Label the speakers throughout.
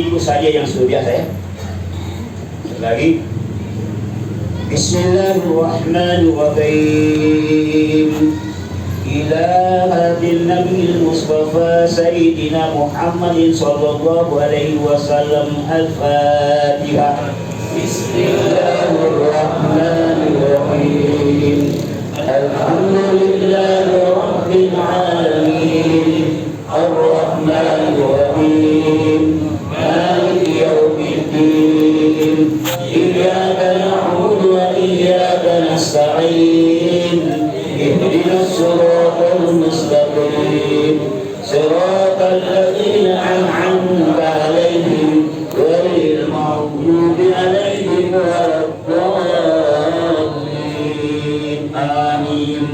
Speaker 1: ikut saja yang sudah biasa ya. Lagi. Bismillahirrahmanirrahim. Ila hadil Nabi Mustafa Sayyidina Muhammadin sallallahu alaihi wasallam. Al-Fatihah. Bismillahirrahmanirrahim. Alhamdulillahi rabbil alamin. Ar-Rahmanir-Rahim. Maliki yaumiddin. Iyyaka na'budu wa iyyaka nasta'in. Ihdinas siratal mustaqim. Siratal ladzina an'amta 'alaihim ghairil maghdubi 'alaihim waladdallin. Amin.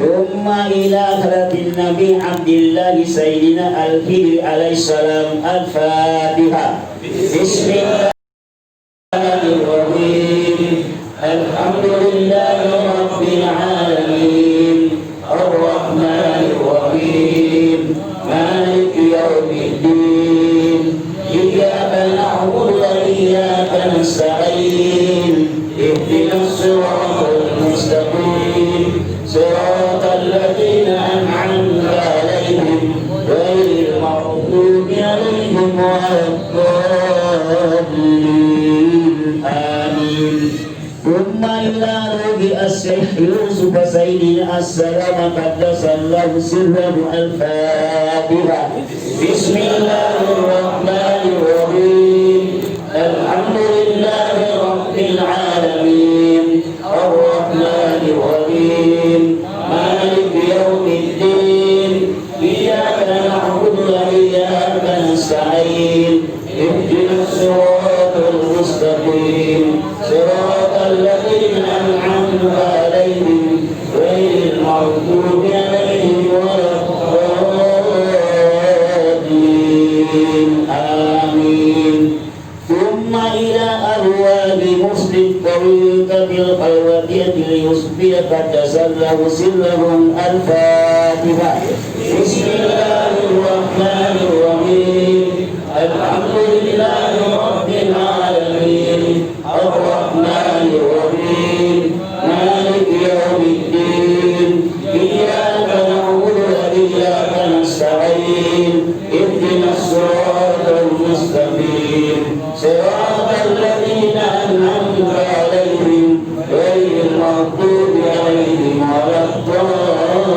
Speaker 1: Thumma ila halatin Nabi Abdillah Sayyidina Al-Khidr alaihissalam. Al-Fatihah. Bismillahirrahmanirrahim. Alhamdulillahi rabbil alamin. Ar-Rahmanir-Rahim. Maliki yaumiddin. Iyyaka na'budu wa iyyaka nasta'in. Ihdinas siratal mustaqim. Siratal ladzina an'amta 'alaihim ghairil maghdubi 'alaihim waladdallin. Amin. Thumma ila ruhi as-Syekh Yusuf Sayyidina As-Salam qaddasallahu sirrahu. Al-Fatihah. Bismillahirrahmanirrahim. Alhamdulillahi rabbil alamin. Ar-Rahmanir-Rahim. Maliki yaumiddin. Iyyaka na'budu wa iyyaka nasta'in. Ihdinas siratal mustaqim. Siratal ladzina an'amta 'alaihim ghairil maghdubi 'alaihim waladdallin. Amin. Thumma ila arwahi muslim tariqatil khalwatiyatil yusbiyah qaddasallahu sirrahum. Al-Fatihah. Bismillahirrahmanirrahim. Alhamdulillahi rabbil alamin. Ar-Rahmanir-Rahim. Maliki yaumiddin. Iyyaka na'budu wa iyyaka nasta'in. Ihdinas siratal mustaqim. Siratal ladzina an'amta 'alaihim ghairil maghdubi 'alaihim waladdallin.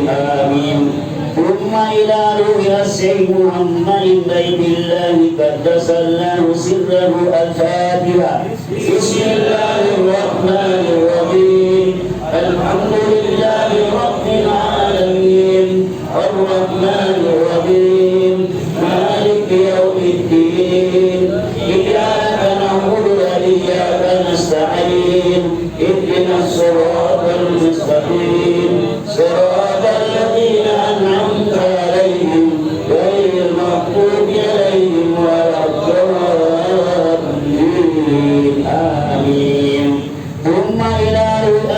Speaker 1: Amin. Thumma ila ruhi as-Syekh Muhammad bin Baydillah qaddasallahu sirrahu. Al-Fatihah. Bismillahirrahmanirrahim. Alhamdulillahi rabbil alamin. Ar-Rahmanir-Rahim. Maliki yaumiddin. Iyyaka na'budu wa iyyaka nasta'in. Ihdinas siratal mustaqim. Siratal ladzina an'amta 'alaihim ghairil maghdubi 'alaihim waladdallin. Amin. Thumma ila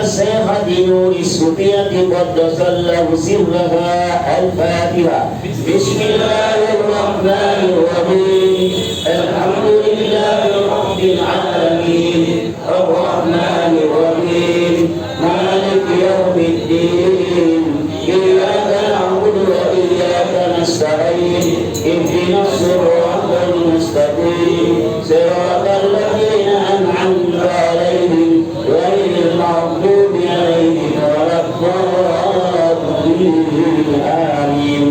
Speaker 1: as-Sayyidah Nur as-Sufiyah qaddasallahu sirraha. Al-Fatihah. Bismillahirrahmanirrahim. Alhamdulillahi rabbil alamin. Ar-Rahmanir-Rahim. Maliki yaumiddin. Iyyaka na'budu wa iyyaka nasta'in. Ihdinas siratal mustaqim. Siratal ladzina an'amta 'alaihim ghairil maghdubi 'alaihim waladdallin. Amin.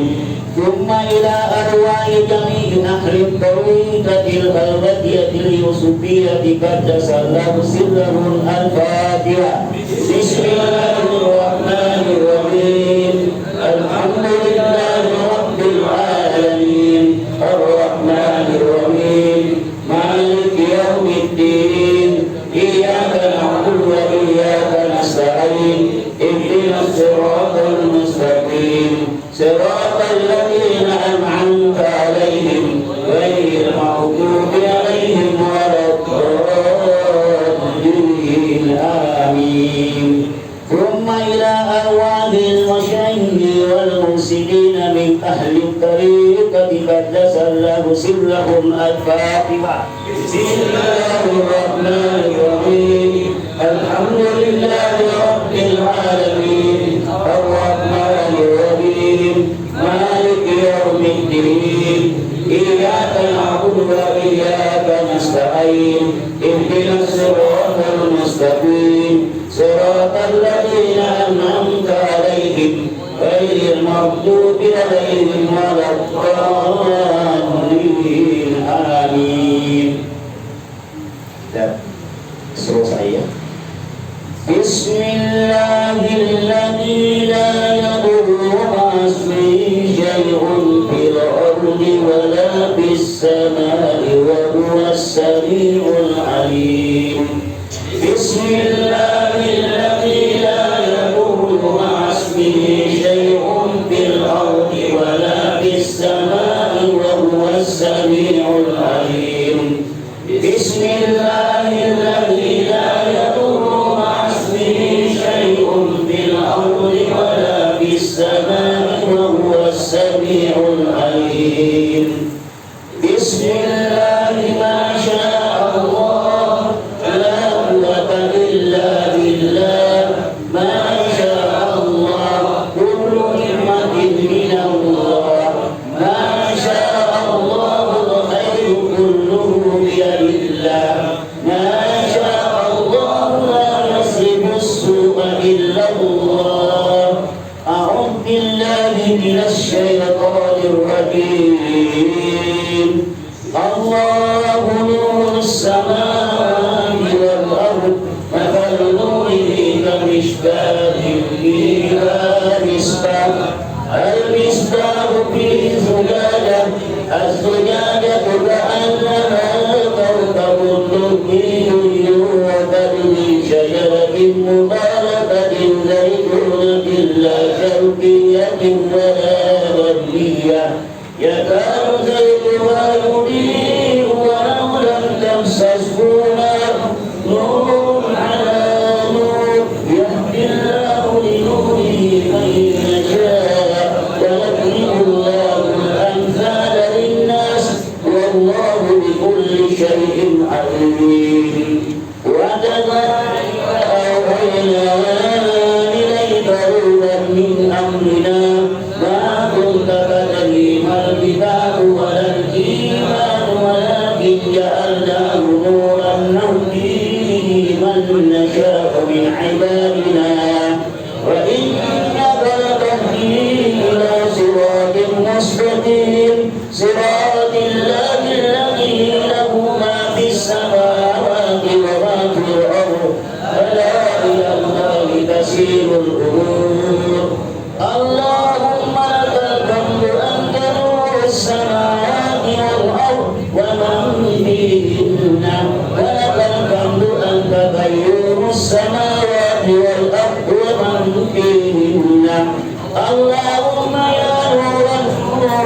Speaker 1: Thumma ila arwahi jami'i ahli tariqatil khalwatiyatil yusufiyah qaddasallahu sirrahum. Al-Fatihah. Bismillahirrahmanirrahim. Alhamdulillahi rabbil alamin. Ar-Rahmanir-Rahim. Maliki yaumiddin. Iyyaka na'budu wa iyyaka nasta'in. Ihdinas siratal mustaqim. Siratal ladzina an'amta 'alaihim ghairil maghdubi 'alaihim waladdallin. Amin. Thumma ila arwahil masyayikh wal
Speaker 2: المرشدين من أهل الطريقة قدس الله سرهم الفاتحة. بسم الله الرحمن الرحيم. الحمد لله رب العالمين الرحمن الرحيم مالك يوم الدين إياك نعبد وإياك نستعين اهدنا الصراط المستقيم صراط الذين أنعمت عليهم غير المغضوب عليهم ولا الضالين آمين. Dan suruh saya. Bismillahilladzi la yadurru ma'asmihi syai'un fil ardi wala fis samaa'i wa huwas samii'ul 'aliim. Bismillahilladzi la yadurru ma'asmihi syai'un fil ardi wala fis samaa'i wa huwas samii'ul 'aliim. Bismillahilladzi la yadurru ma'asmihi syai'un fil ardi wala fis samaa'i wa huwas samii'ul 'aliim. Bismillahi ma syaa Allah la quwwata illa billah ma syaa Allah kullu ni'matin min Allah ma syaa Allah khairu kulluhu biyadillah ma syaa Allah la yasrifu as-su'a illa Allah. A'udzu billahi minasy syaithanir rajim. Allahu nurus samawati wal ardh mathalu nurihi kamishkatin fiha misbah al-misbahu fi zujajah az-zujajatu ka'annaha kawkabun durriyyun yu'badu min syajaratin mubarakatin zaytunatin la sharqiyyatin wa la gharbiyyah yakadu zaytuha yudhi'u walau lam tamsashu nar nurun 'ala nur yahdillahu li nurihi man yasha' wa yadribullahu al-amthala lin-nas wallahu bikulli shay'in 'alim. Wa kadhalika awhayna ilayka ruhan min amrina ma kunta tadri mal kitabu walal iman walakin ja'alnahu nuran nahdi bihi man nasha'u min 'ibadina wa innaka latahdi ila siratin mustaqim siratil ladzi lahu ma fis samawati wa ma fil ardh ala ila Allahi tasirul umur. Allahumma lakal hamdu anta nurus samawati wal ardh wa man fihinna wa lakal hamdu anta qayyumus samawati wal ardh wa man fihinna. Allahumma ya nuran nur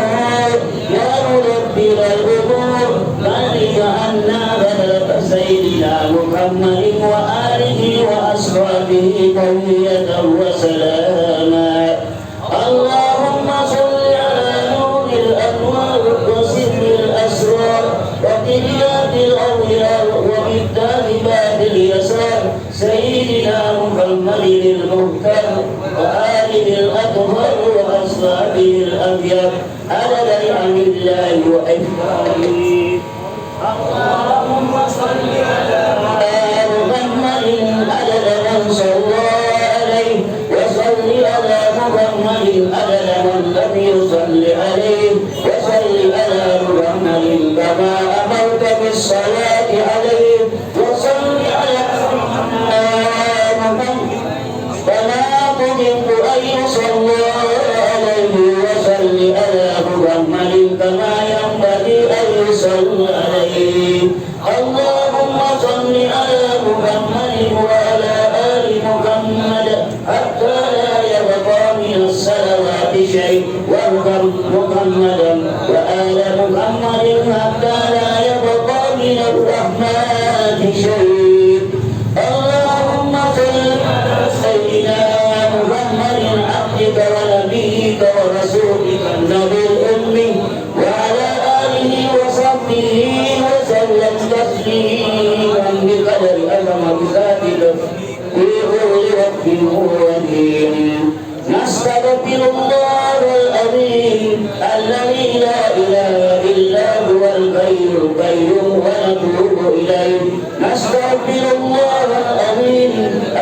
Speaker 2: ya mudabbiral umur balik anna badal sayyidina Muhammadin wa alihi wa ashabihi tawiyatan wa salama. Allahumma salli ala nuril anwar wa sirril asrar wa qiyadil awliya wa miftahil babil yasar sayyidina Muhammadin al-muhtar wa alihi al-athhar wa ashabihi al-abyad adada ni'amillahi wa ifadihi. Allahumma salli ala Muhammadin adada man salla alayhi wa salli ala Muhammadin adada man lam yusalli alayhi wa salli ala Muhammadin kama amarta bis salati alayhi wa salli ala Muhammadin kama tuhibu an yusalla alayhi wa salli ala Muhammadin kama yanbaghi an yusalla alayhi. Allahumma salli ala Muhammadin wa ala ali Muhammad hatta la yabqa min as-salawati shay' warham Muhammadan wa ala Muhammadin hatta la yabqa min ar-rahmati shay'. Allahumma salli ala sayyidina Muhammadin abdika wa nabiyyika wa رسولك النبي الأمي وعلى آله وصحبه وسلم تسليما بقدر عظمة ذاتك في كل وقت ودين. نستغفر الله العظيم الذي لا إله إلا هو الحي القيوم ونتوب إليه. نستغفر الله العظيم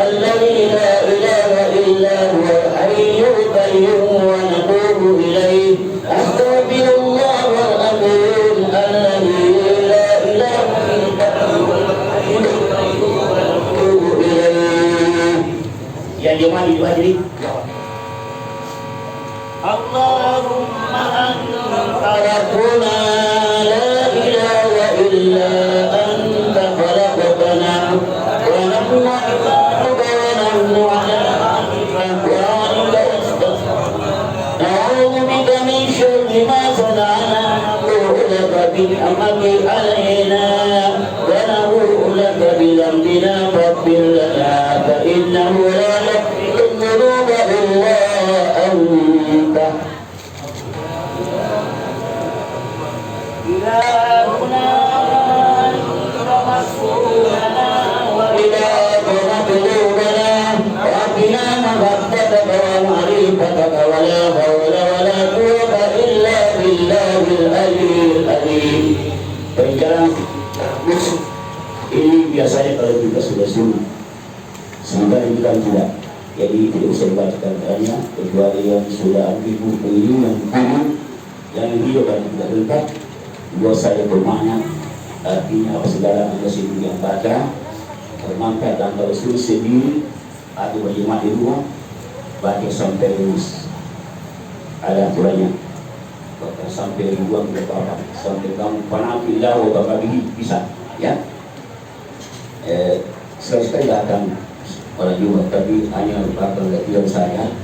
Speaker 2: الذي لا إله إلا هو الحي القيوم ونتوب إليه. أستغفر الله العظيم الذي لا إله إلا هو الحي القيوم ونتوب إليه. Yang jemaah dihadiri. Allahumma anta rabbuna la ilaha illa anta khalaqtana wa nahnu ibaduka wa nahnu ala ahdika wa ahdika na'udzu bika min syarri ma sana'na na'udzu laka bil amali alaina wa na'udzu laka bil amrina faghfir lana fa innahu la yaghfiru dhunuba illa anta. إلهنا رسولنا وإلهنا قلوبنا وأبنا محبتك ومعرفتك ولا حول ولا قوة إلا بالله العلي العظيم. Sekarang ini biasanya kalau kita sudah sunnah, sementara ini kan tidak, jadi tidak usah dibacakan katanya, kecuali yang sudah ambil buku ini yang kuno, yang video kan tidak lengkap. Buat saya bermakna, artinya apa segala anda sendiri yang baca bermanfaat, dan kalau suruh sendiri atau berjemaah di rumah baca sampai lulus. Ada aturannya, bahkan sampai ribuan berapa, sampai kamu panafi lau bapak bisa, ya. Sekali-sekali datang orang juga, tapi hanya bakal latihan saya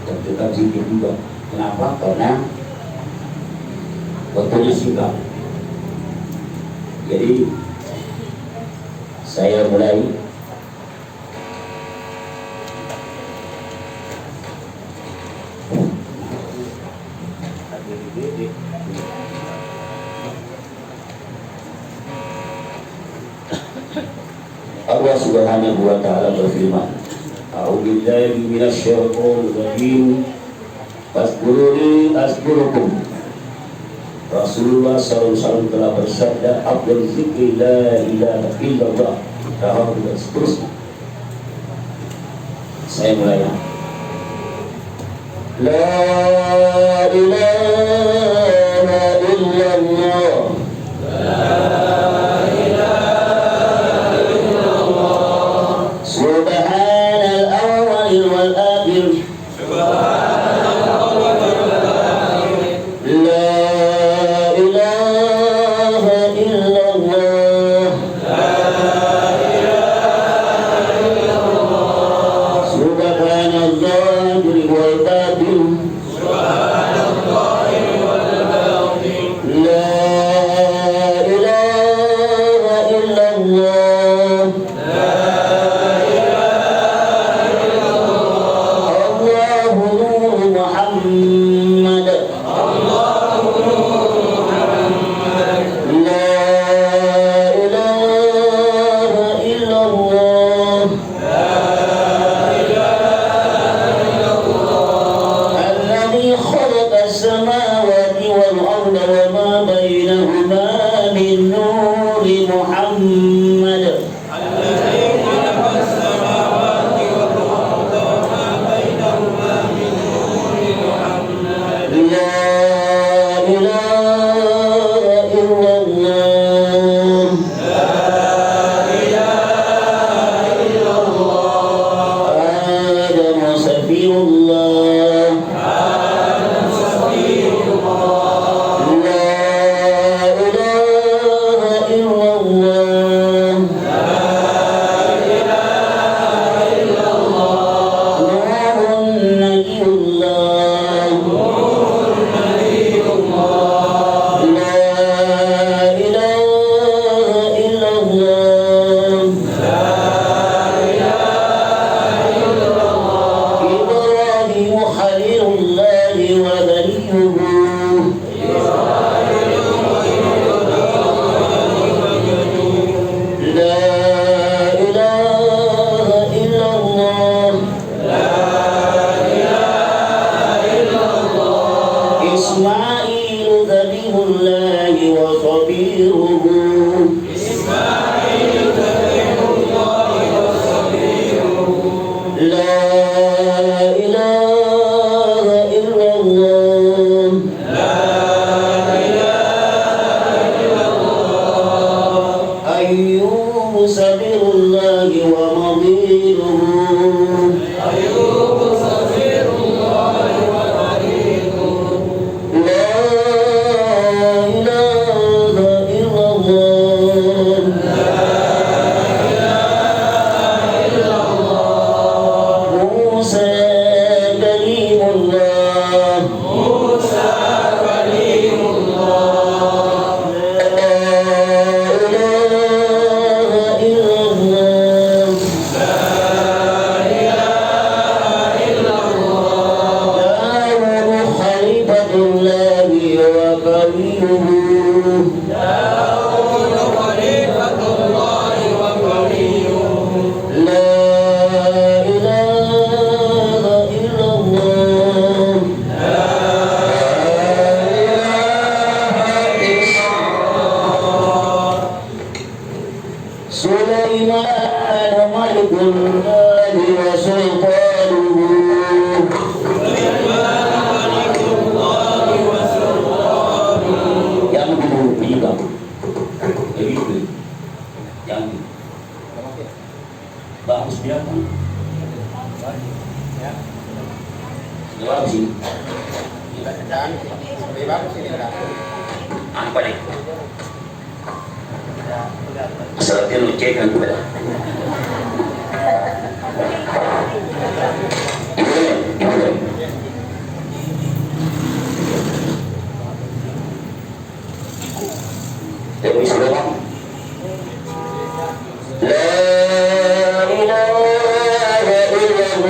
Speaker 2: dan tetap zikir juga. Kenapa? Karena waktunya singkat. Jadi saya mulai Allah Subhanahu wa ta'ala berfirman, A'udzubillahi minasyaitonir rajim. Fazkuruni azkurukum. Rasulullah SAW telah bersabda, Abdul zikri la ilaha illallah, dan seterusnya. Saya mulai. La ilaha illallah. Subhanal awwal wal akhir. Jawab sini. Apa nih? Asalnya lu cek kan gue. Jadi sudah bang. La ilaha illallah.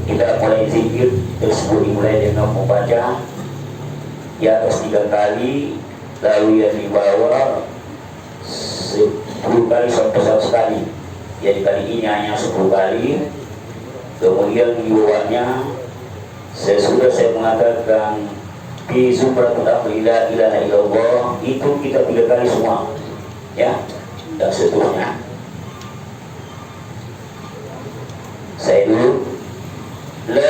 Speaker 2: Kita mulai zikir tersebut dimulai dengan membaca di atas 3 kali, lalu yang di bawah 10 kali sampai 100 kali. Jadi kali ini hanya 10 kali. Kemudian di bawahnya sesudah saya mengatakan di zumratul amri la ilaha illallah, itu kita 3 kali semua, ya, dan seterusnya. Saya dulu. La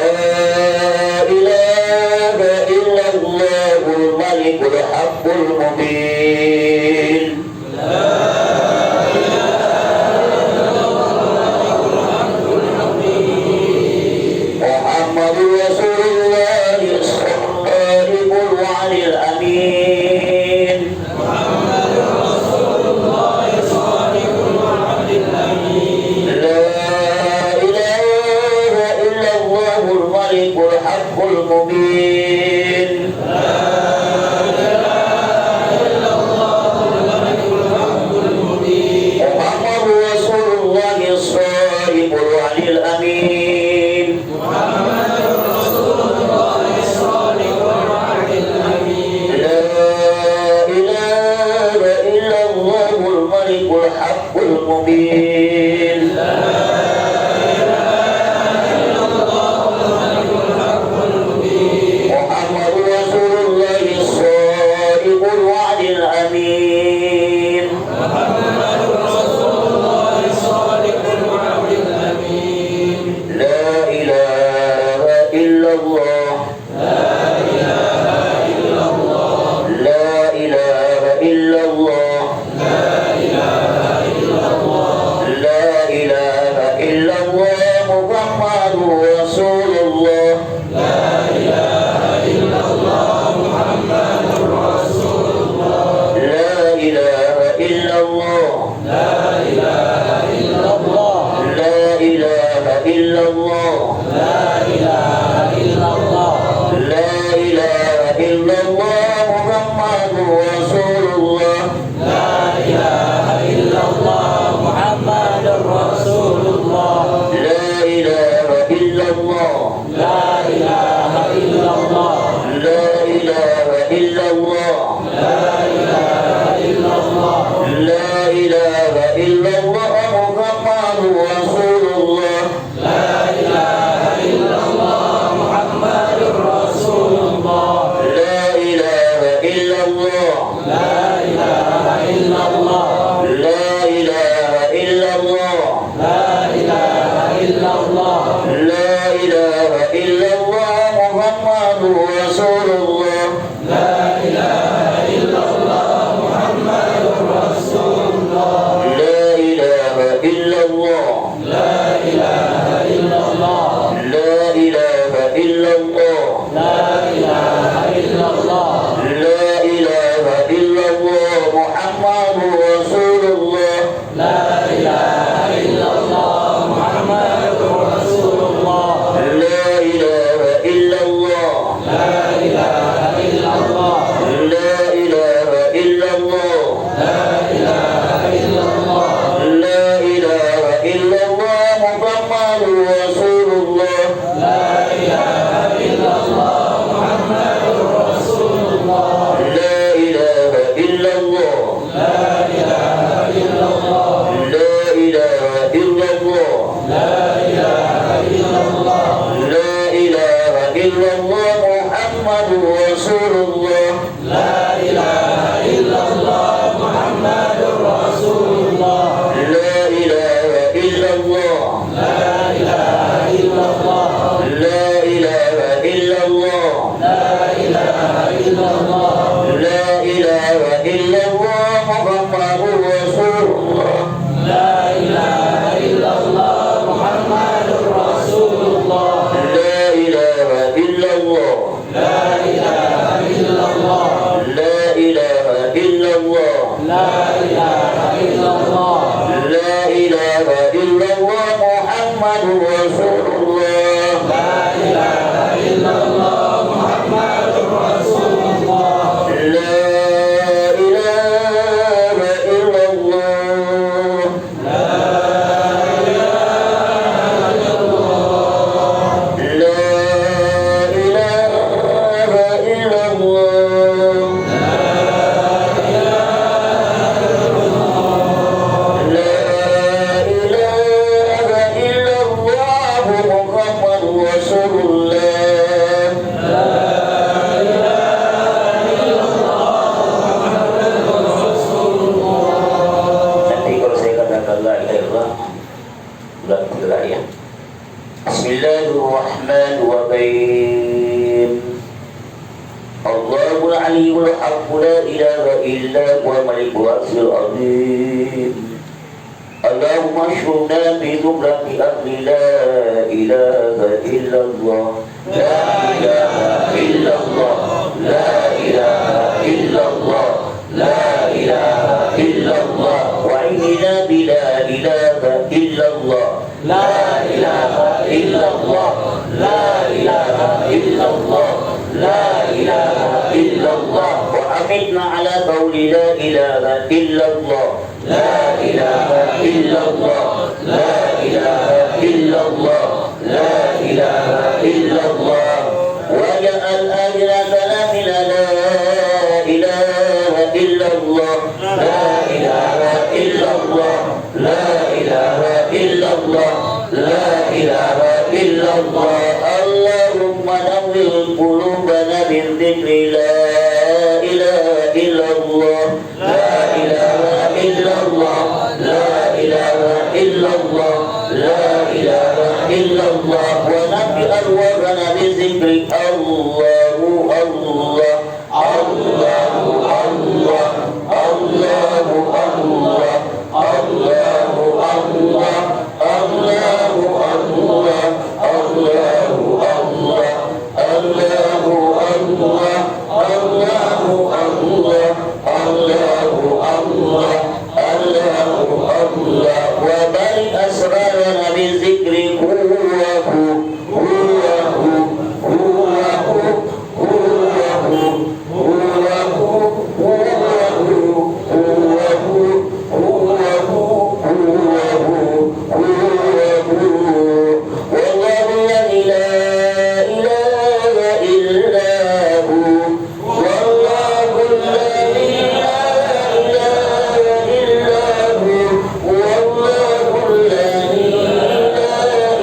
Speaker 2: ilaha illallahul malikul haqqul mubin. Muhammadur Rasulullah as-sadiqul wa'dil amin. Muhammadur Rasulullah as-sadiqul wa'dil amin. Malikul haqqul mubin. Muhammadur Rasulullah as-sadiqul wa'dil amin. Muhammadur Rasulullah as-sadiqul wa'dil amin. La ilaha illallahul malikul haqqul mubin. La ilaha لا إله إلا الله لا إله إلا الله محمد رسول الله لا إله إلا الله محمد رسول الله لا إله إلا الله لا إله إلا الله لا إله إلا الله لا إله إلا الله لا إله إلا الله محمد رسول الله لا إله إلا الله محمد رسول الله لا إله إلا الله لا إله إلا الله لا إله إلا الله لا إله إلا الله لا إله إلا الله محمد رسول الله لا إله إلا الله محمد رسول الله لا إله إلا الله لا إله إلا الله لا إله إلا الله لا إله إلا الله محمد رسول الله لا إله إلا الله محمد رسول الله. Nanti kalau saya katakan la ilaha illallah, ulang tiga ya. Bismillahirrahmanirrahim. Allahul Aliyyul Haq la ilaha illa huwa malikul arsyil azim. Allahumma shurna bi zumrati ahli la ilaha illallah la ilaha illallah la ilaha illallah la ilaha illallah wa inna bi la ilaha illallah la ilaha illallah la ilaha illallah la ilaha illallah wa amitna ala qawli la ilaha illallah لا إله إلا الله لا إله إلا الله لا إله إلا الله وجعل أجل كلامنا لا إله إلا الله لا إله إلا الله لا إله إلا الله لا إله إلا الله اللهم نور قلوبنا بالذكر لا إله إلا الله لا إله إلا الله لا إله إلا الله لا إله إلا الله ونبي أرواحنا بذكر الله الله الله الله الله الله الله الله الله الله وبارك أسرارنا بالذكر والله الذي لا إله إلا هو والله الذي لا إله إلا هو والله الذي لا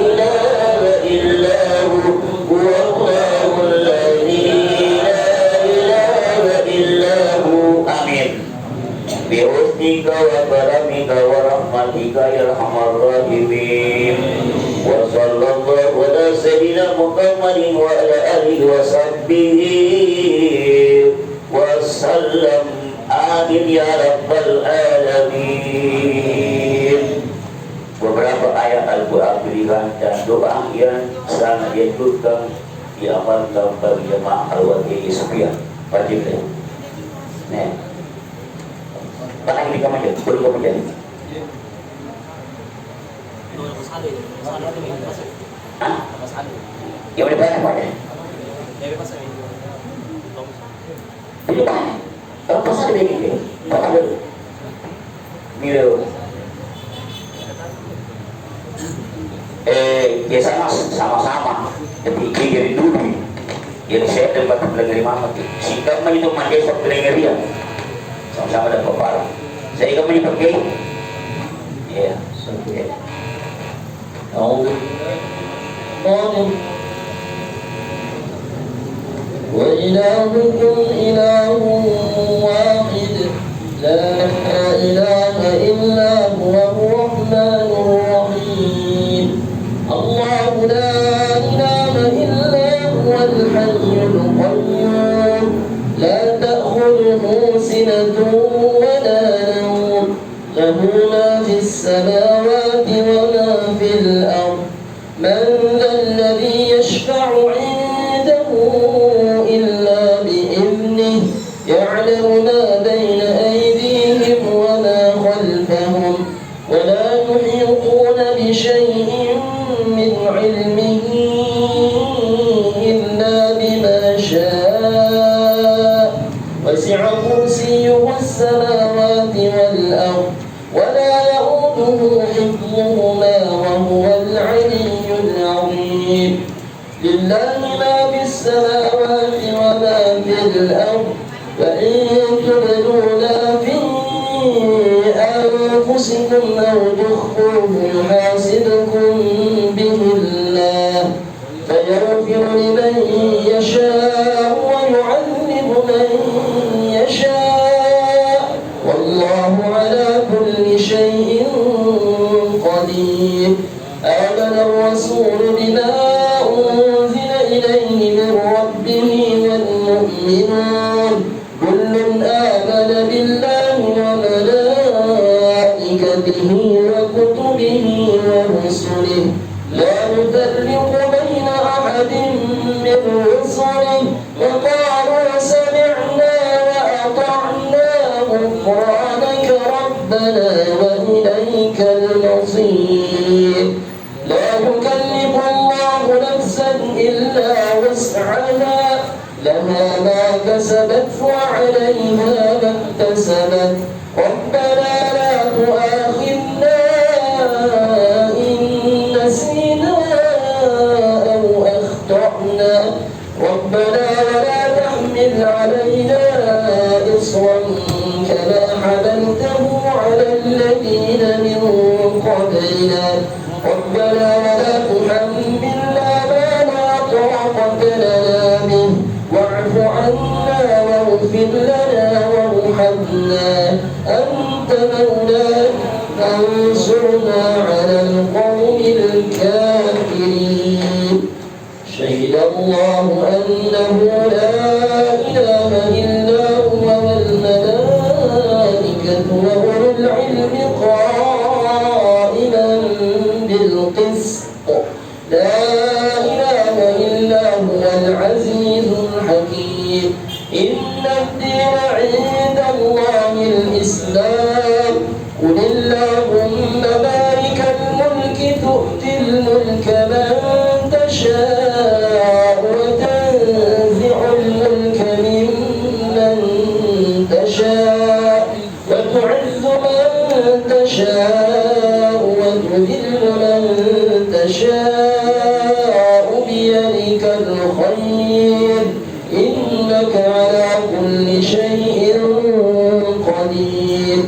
Speaker 2: إله إلا هو والله الذي لا إله إلا هو آمين بحسنك وكرمك ورحمتك يا أرحم الراحمين وصلى الله على سيدنا محمد وعلى آله وصحبه وسلم آمين يا رب العالمين. Beberapa ayat Al-Quran pilihan dan doa yang sangat dianjurkan diamalkan bagi jemaah al-Wadi Sufiah wajib deh. Nih, ini kamu aja, boleh kamu aja. Hah? Ya udah banyak banyak. Ini banyak. Kalau pasal begini, apa dulu? Milo. Biasanya sama-sama. Jadi dulu. Jadi saya tempat pelengari mama. Sikap itu mandai sok pelengari ya. Sama-sama ada kepala. Saya ikut pergi. Ya,
Speaker 3: أعوذ بالله وإلهكم إله واحد لا إله إلا هو الرحمن الرحيم الله لا إله إلا هو الحي القيوم لا تأخذه سنة ولا نوم له ما في السماوات وما في الأرض من ذا الذي يشفع عنده إلا بإذنه يعلم ما بين أيديهم وما خلفهم ولا يحيطون بشيء من علمه إلا بما شاء وسع كرسيه السماوات والأرض ولا يؤوده حفظهما وهو العلي العظيم لله ما في السماوات وما في الأرض وإن تبدوا ما في أنفسكم أو تخفوه يحاسبكم به الله فيغفر لمن يشاء ويعذب من يشاء والله على كل شيء قدير آمن الرسول بما أنزل إليه من ربه والمؤمنون كل آمن بالله وملائكته وكتبه ورسله لا نفرق بين أحد من رسله وقالوا سمعنا وأطعنا غفرانك ربنا وإليك المصير لا يكلف الله نفسا إلا وسعها لها ما كسبت وعليها ما اكتسبت ربنا لا تؤاخذنا إن نسينا أو أخطأنا ربنا ولا تحمل علينا إصرا كما حملته على الذين من قبلنا ربنا ولا تحملنا ما لا طاقة لنا به واعف عنا واغفر لنا وارحمنا أنت مولانا فانصرنا على القوم الكافرين شهد الله أنه لا إله إلا هو والملائكة وأولو العلم قائما بالقسط لا إله إلا هو العزيز الحكيم إن الدين عند الله الإسلام قل اللهم مالك الملك تؤتي الملك من تشاء وتنزع الملك ممن تشاء وتعز من تشاء وتذل من تشاء بيدك الخير إنك على كل شيء قدير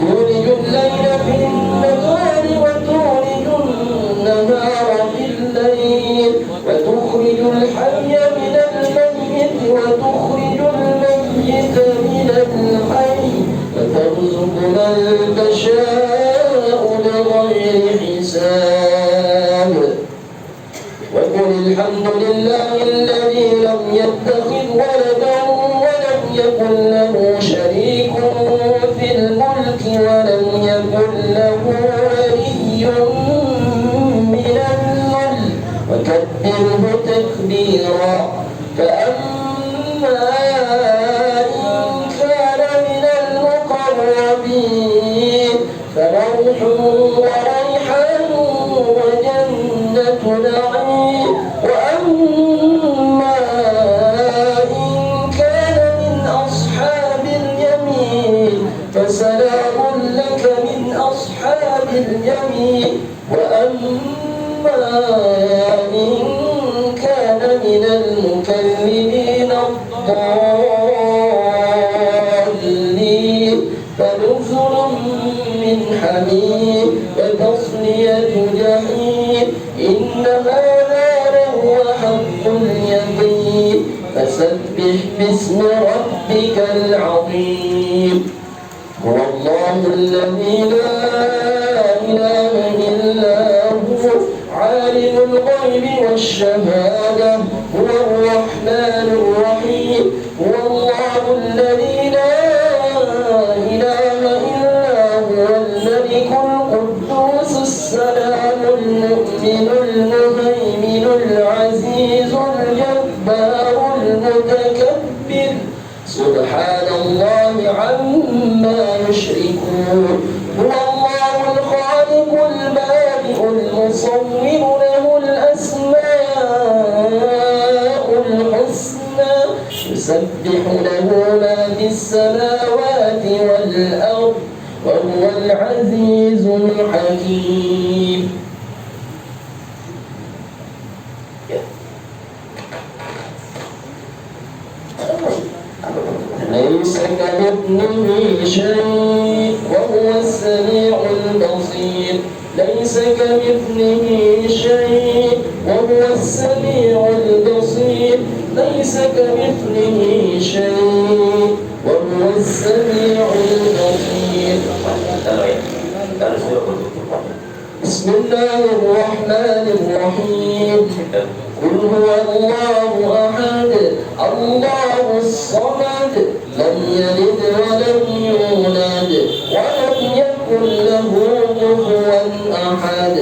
Speaker 3: تولج الليل في النهار وتولج النهار في الليل وتخرج الحي من الميت وتخرج الميت من الحي وترزق من تشاء بغير حساب وقل الحمد لله الذي لم يتخذ ولدا ولم يكن له شريك في الملك ولم يكن له ولي من الذل وكبره تكبيرا فأما إن كان من المقربين فروح وريحان وجنة نعيم وأما إن كان من أصحاب اليمين فسلام لك من أصحاب اليمين وأما إن كان من المكذبين الضالين فنزل من حميم وتصلية جحيم إن هذا لهو حق اليقين فسبح باسم ربك العظيم هو الله الذي لا إله إلا هو عالم الغيب والشهادة هو الرحمن الرحيم هو الله الذي لا إله إلا هو الملك القدوس السلام المؤمن المهيمن العزيز الجبار المتكبر سبحان الله عما يشركون هو الله الخالق البارئ المصور له الأسماء الحسنى يسبح له ما في السماوات والأرض وهو العزيز الحكيم. ليس كمثله شيء وهو السميع البصير ليس كمثله شيء وهو السميع البصير ليس كمثله شيء وهو السميع البصير. بسم الله الرحمن الرحيم قل هو الله أحد الله الصمد لم يلد ولم يولد ولم يكن له كفوا أحد.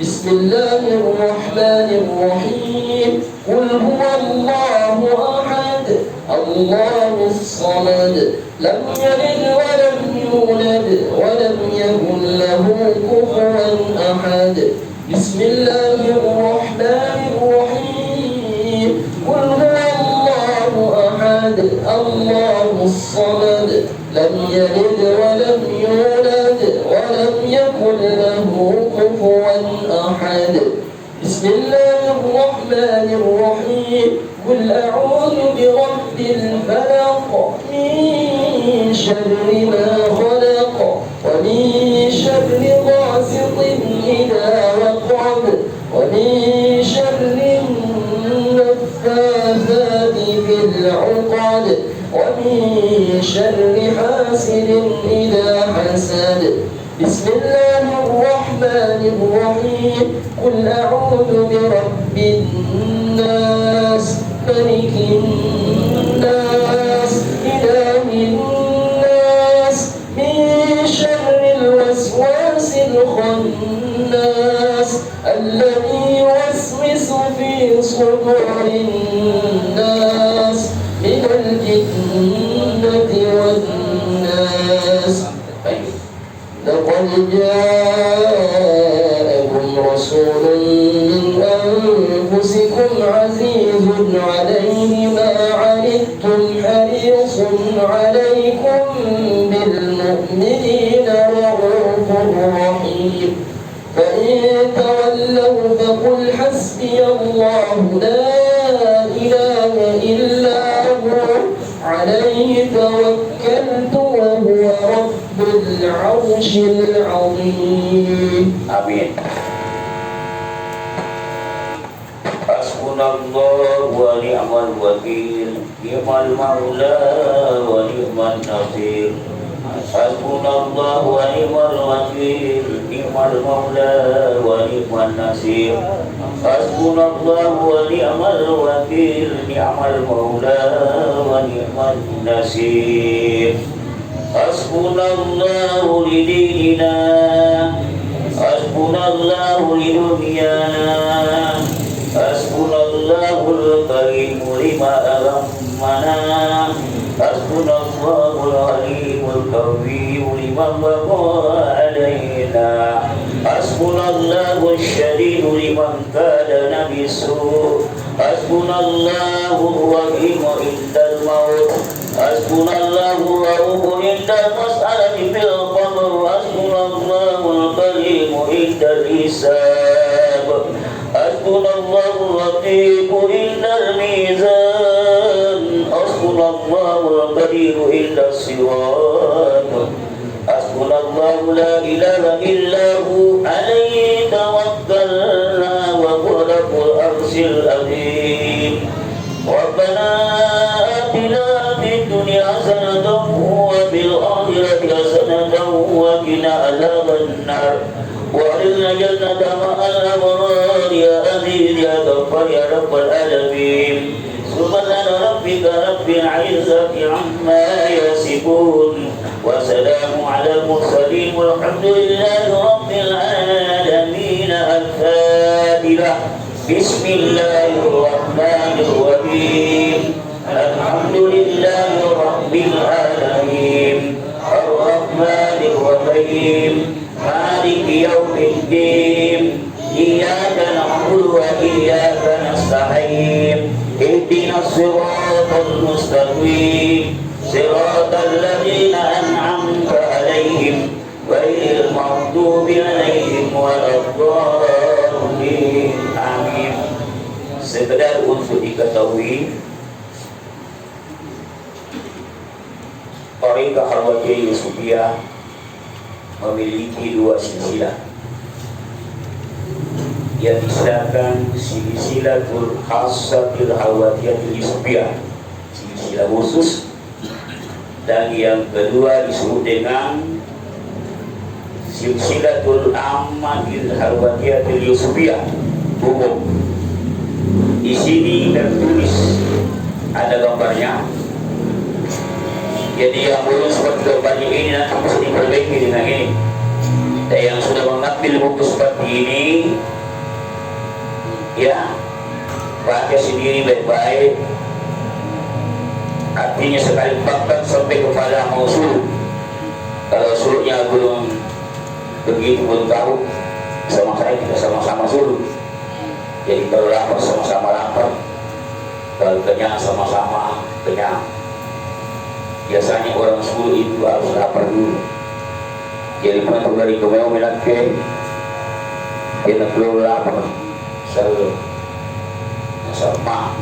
Speaker 3: بسم الله الرحمن الرحيم قل هو الله أحد الله الصمد لم يلد ولم يولد ولم يكن له كفوا أحد. بسم الله الرحمن الرحيم قل هو الله أحد الله الصمد لم يلد ولم يولد ولم يكن له كفوا أحد. بسم الله الرحمن الرحيم قل أعوذ برب الفلق من شر ما خلق ومن شر غاسق إذا وقب ومن شر النفاثات في العقد ومن شر حاسد إذا حسد. بسم الله الرحمن الرحيم قل أعوذ برب الناس ملك الناس إله الناس من شر الوسواس الخناس الذي يوسوس في صدور الناس من الجنة والناس. لقد جاءكم رسول من أنفسكم عزيز عليه ما عنتم حريص عليكم بالمؤمنين رؤوف رحيم فإن تولوا فقل حسبي الله لا إله إلا هو عليه توكلت وهو رب العرش العظيم.
Speaker 2: Amin. Hasbunallah wa ni'mal wakil, ni'mal maula wa ni'man nasir. Hasbunallah wa ni'mal wakil, ni'mal maula wa ni'man nasir. Hasbunallah wa ni'mal wakil, ni'mal maula wa ni'man nasir. Hasbunallahu li dinina, hasbunallahu li dunyana, hasbunallahul karimu lima alammana, hasbunallahul alimul kawiyu lima baqa alaina, hasbunallahu syadidu liman kadana bisu, hasbunallahu wahimu indal maut, hasbunallahu rauhu indal mas'alati fil qabr, hasbunallahul karimu indal hisab, hasbunallahu laqifu indal mizan, hasbunallahu qadiru indal sirat, hasbunallahu la ilaha illahu alaihi tawakkalna العظيم ربنا آتنا في الدنيا حسنة وفي الآخرة حسنة وقنا عذاب النار وأدخلنا الجنة مع الأبرار يا عزيز يا غفار يا رب العالمين سبحان ربك رب العزة عما يصفون وسلام على المرسلين والحمد لله رب العالمين الفاتحة بسم الله الرحمن الرحيم الحمد لله رب العالمين الرحمن الرحيم مالك يوم الدين إياك نعبد وإياك نستعين اهدنا الصراط المستقيم صراط الذين أنعمت عليهم غير المغضوب عليهم ولا الضالين آمين. Sekedar untuk diketahui, Tariqah Khalwatiyah Yusufiyah memiliki dua silsilah yang disediakan silsilatul khassatil Khalwatiyah Yusufiyah, silsilah khusus, dan yang kedua disebut dengan silsilatul ammatil Khalwatiyah Yusufiyah umum. Di sini tertulis ada gambarnya. Jadi yang belum seperti gambarnya ini nanti bisa diperbaiki dengan ini. Dan yang sudah mengambil buku seperti ini, ya baca sendiri baik-baik. Artinya sekali bahkan sampai kepada mausul. Kalau suluknya belum begitu, belum tahu, sama saya kita sama-sama suluk. Jadi kalau lapar sama-sama lapar, kalau kenyang sama-sama kenyang. Biasanya orang suluk itu harus lapar dulu. Jadi penentu dari kemau menake, dia nak belum lapar, selalu sama.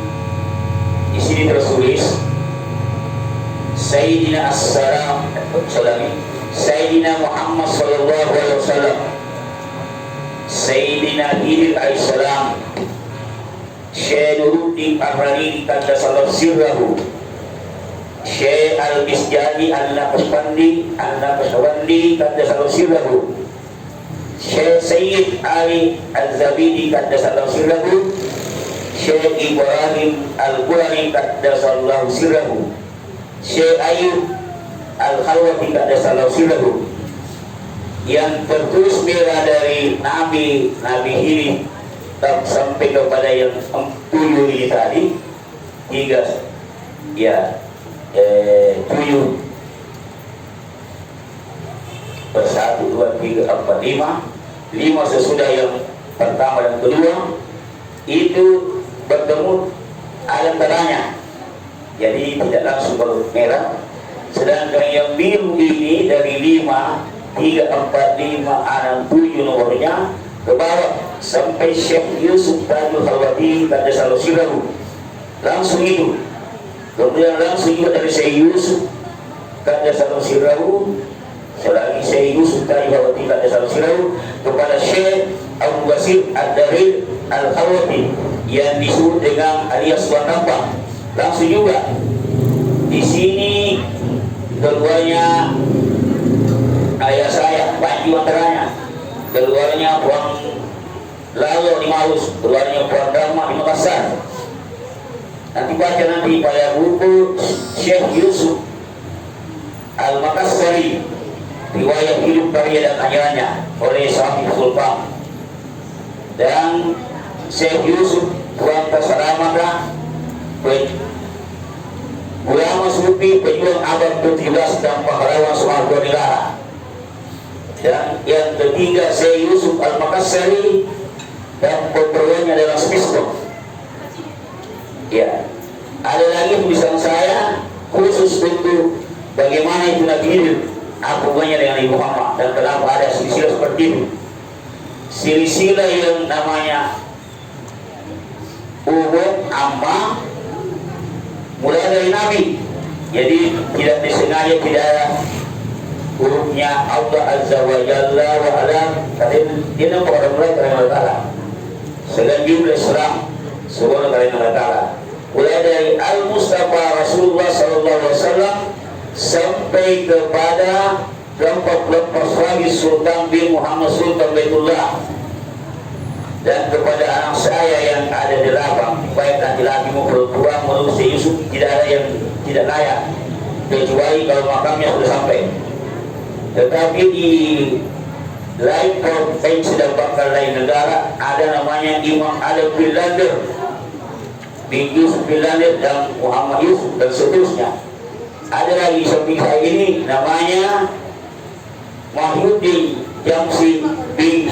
Speaker 2: Di sini tertulis Sayyidina As-Salam Sayyidina Muhammad sallallahu alaihi wasallam, Sayyidina Idil Aisalam, Syekh Nuruddin Ar-Rani Qaddasallahu sirrahu, Syekh Al-Misjani Al-Naqshbandi Qaddasallahu sirrahu, Syekh Sayyid Ali Al-Zabidi Qaddasallahu sirrahu, Syekh Ibrahim Al-Qurani Qaddasallahu sirrahu, Syekh Ayub Al-Khalwati Qaddasallahu sirrahu, yang tertulis merah dari Nabi ini sampai kepada yang 7 ini tadi, 3 ya 7 per 1, 2, 3, 4, 5 sesudah yang pertama dan kedua itu bertemu alantaranya, jadi tidak langsung baru merah. Sedangkan yang biru ini dari 5, 3, 4, 5, 6, 7 nomornya ke bawah sampai Syekh Yusuf Tajul Khalwati Qaddasallahu sirrahu, langsung itu. Kemudian langsung juga dari Syekh Yusuf Qaddasallahu sirrahu, selagi Syekh Yusuf Tajul Khalwati Qaddasallahu sirrahu kepada Syekh Abu Basir Ad-Darir Al-Khalwati yang disebut dengan alias Tuan Tampak, langsung juga. Di sini keduanya ayah saya Panji antaranya, keluarnya Puan Lalo di Maus, keluarnya Puan Dharma di Makassar. Nanti baca nanti pada buku Syekh Yusuf Al-Makassari, riwayat hidup karya dan ajarannya oleh Sahih Sultan, dan Syekh Yusuf Puan Tasaramata, ulama sufi pejuang abad ke-17 dan pahlawan Suharto Negara. Dan yang ketiga Syekh Yusuf Al-Makassari dan pemperluannya adalah Spiston. Ya, ada lagi tulisan saya khusus untuk bagaimana itu Nabi hidup, apa hubungannya dengan Ibu Muhammad dan kenapa ada silsilah seperti itu. Silsilah yang namanya umum amma mulai dari Nabi, jadi tidak disengaja, tidak ada hurufnya Allah Azza wa Jalla wa Ala, tapi dia nampak orang mulai dari Allah Ta'ala. Selain jumlah Islam Subhanahu wa ta'ala. Mulai dari Al-Mustafa Rasulullah SAW sampai kepada kelompok-kelompok lagi Sultan bin Muhammad Sultan Baitullah, dan kepada anak saya yang ada di lapang, baik laki-laki maupun perempuan, menurut Syekh Yusuf tidak ada yang tidak layak kecuali kalau makamnya sudah sampai. Tetapi di lain provinsi dan bahkan lain negara ada namanya Imam Adam Bilander bin Yusuf Bilander dan Muhammad Yusuf dan seterusnya. Ada lagi samping saya ini namanya Mahyuddin Jamsi bin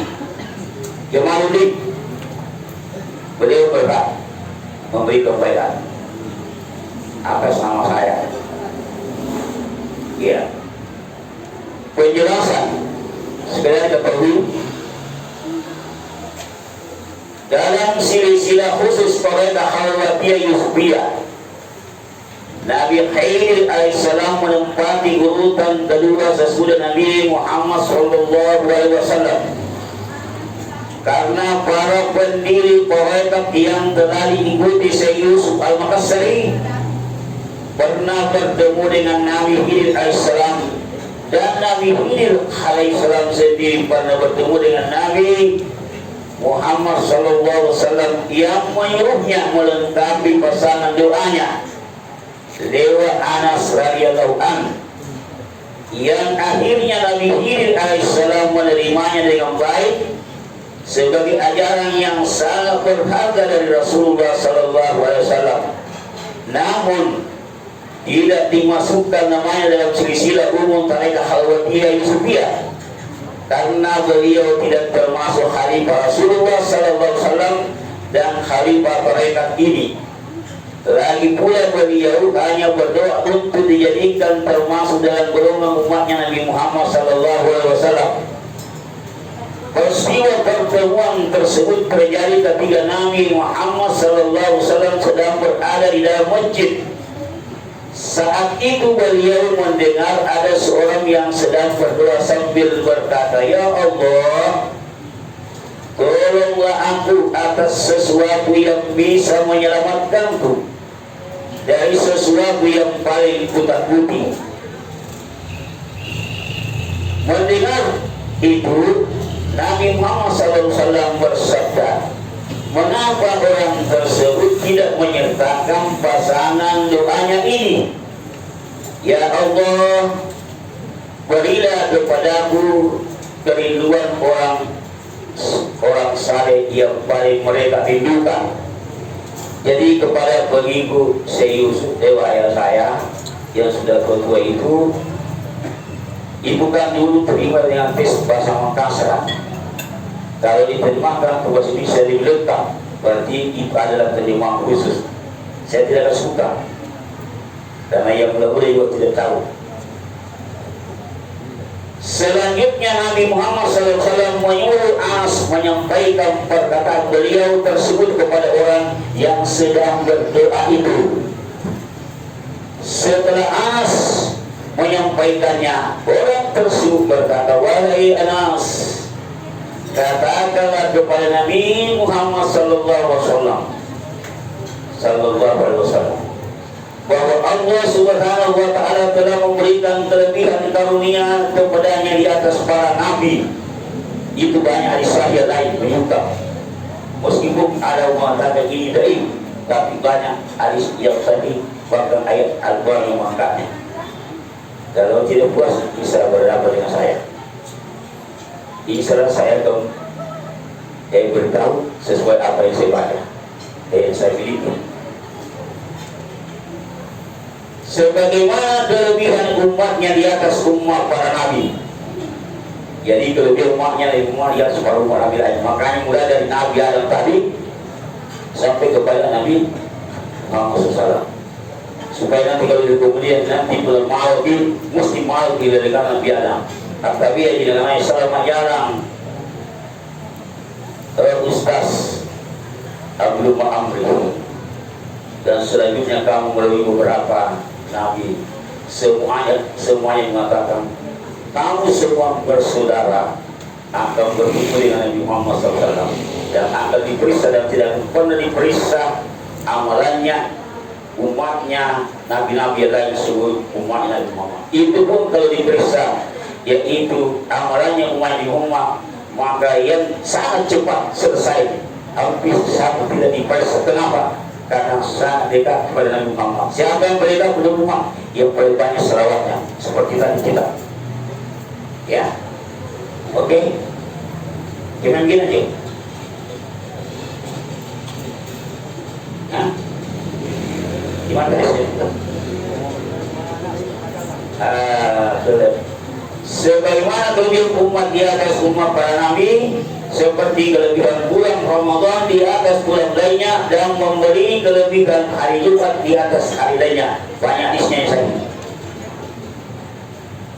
Speaker 2: Jamaluddin. Beliau berhak memberi kebaikan atas nama saya. Ya, penjelasan sekedar ketahui dalam silsilah khusus Tariqah Khalwatiyah Yusufiyah, Nabi Khidir alaihissalam menempati urutan kedua sesudah Nabi Muhammad SAW, karena para pendiri Tariqah yang telah diikuti Syekh Yusuf Al-Makassari pernah bertemu dengan Nabi Khidir alaihissalam, dan Nabi Khidir alaihissalam sendiri pernah bertemu dengan Nabi Muhammad SAW yang menyuruhnya melengkapi pesanan doanya lewat Anas radhiyallahu an, yang akhirnya Nabi Khidir alaihissalam menerimanya dengan baik sebagai ajaran yang sangat berharga dari Rasulullah SAW. Namun tidak dimasukkan namanya dalam silsilah umum Tariqah Khalwatiyah Yusufiyah karena beliau tidak termasuk khalifah Rasulullah SAW dan khalifah Tariqah ini. Lagi pula beliau hanya berdoa untuk dijadikan termasuk dalam golongan umatnya Nabi Muhammad SAW. Peristiwa pertemuan tersebut terjadi ketika Nabi Muhammad SAW sedang berada di dalam masjid. Saat itu beliau mendengar ada seorang yang sedang berdoa sambil berkata, "Ya Allah, tolonglah aku atas sesuatu yang bisa menyelamatkanku dari sesuatu yang paling kutakuti." Mendengar itu, Nabi Muhammad SAW bersabda, "Mengapa orang tersebut tidak menyertakan pasangan doanya ini? Ya Allah, berilah kepadaku kerinduan orang saleh yang paling mereka rindukan." Jadi kepada pengibu Syekh Yusuf, dewa ayah saya yang sudah tua itu, ibu kan dulu terima dengan tes bahasa Makassar. Kalau diterjemahkan ke bahasa Indonesia lebih lengkap, berarti itu adalah terjemahan khusus. Saya tidak suka, karena yang muda-muda juga tidak tahu. Selanjutnya Nabi Muhammad SAW menyuruh Anas menyampaikan perkataan beliau tersebut kepada orang yang sedang berdoa itu. Setelah Anas menyampaikannya, orang tersebut berkata, "Wahai Anas, katakanlah kepada Nabi Muhammad sallallahu alaihi wasallam bahwa Allah Subhanahu wa ta'ala telah memberikan kelebihan karunia kepadanya di atas para nabi." Itu banyak hadis sahih lain menyuka, meskipun ada mengatakan ini dhaif, tapi banyak hadis yang sahih, bahkan ayat Al-Quran yang mengangkatnya. Kalau tidak puas bisa berdapat dengan saya. Insya Allah saya akan beritahu sesuai apa yang saya baca dan yang saya miliki. Sebagaimana kelebihan umatnya di atas umat para nabi. Jadi kelebihan umatnya dari umat di atas para umat nabi lain. Makanya mulai dari Nabi Adam tadi sampai kepada Nabi Muhammad SAW. Supaya nanti kalau kemudian nanti belum mau mesti mau dari Nabi Adam. Tapi ya tidak namanya selama jarang Ustaz Abdul Ma'amri, dan selanjutnya kamu melalui beberapa nabi, semuanya mengatakan kamu semua bersaudara akan bertemu dengan Nabi Muhammad SAW. yang akan diperiksa dan tidak pernah diperiksa amalannya umatnya nabi-nabi lain seluruh umat Nabi Muhammad. Itu pun kalau diperiksa yaitu amalannya umat di umat, maka yang sangat cepat selesai, hampir sama tidak diperiksa. Kenapa? Karena sangat dekat kepada Nabi Muhammad. Siapa yang berdekat kepada umat, yang paling banyak selawatnya, seperti tadi kita. Ya, oke. Jangan gini aja. Nah, gimana tadi? Sebagaimana kelebihan umat di atas umat para nabi, seperti kelebihan bulan Ramadan di atas bulan lainnya, dan memberi kelebihan hari Jumat di atas hari lainnya. Banyak hadisnya saya.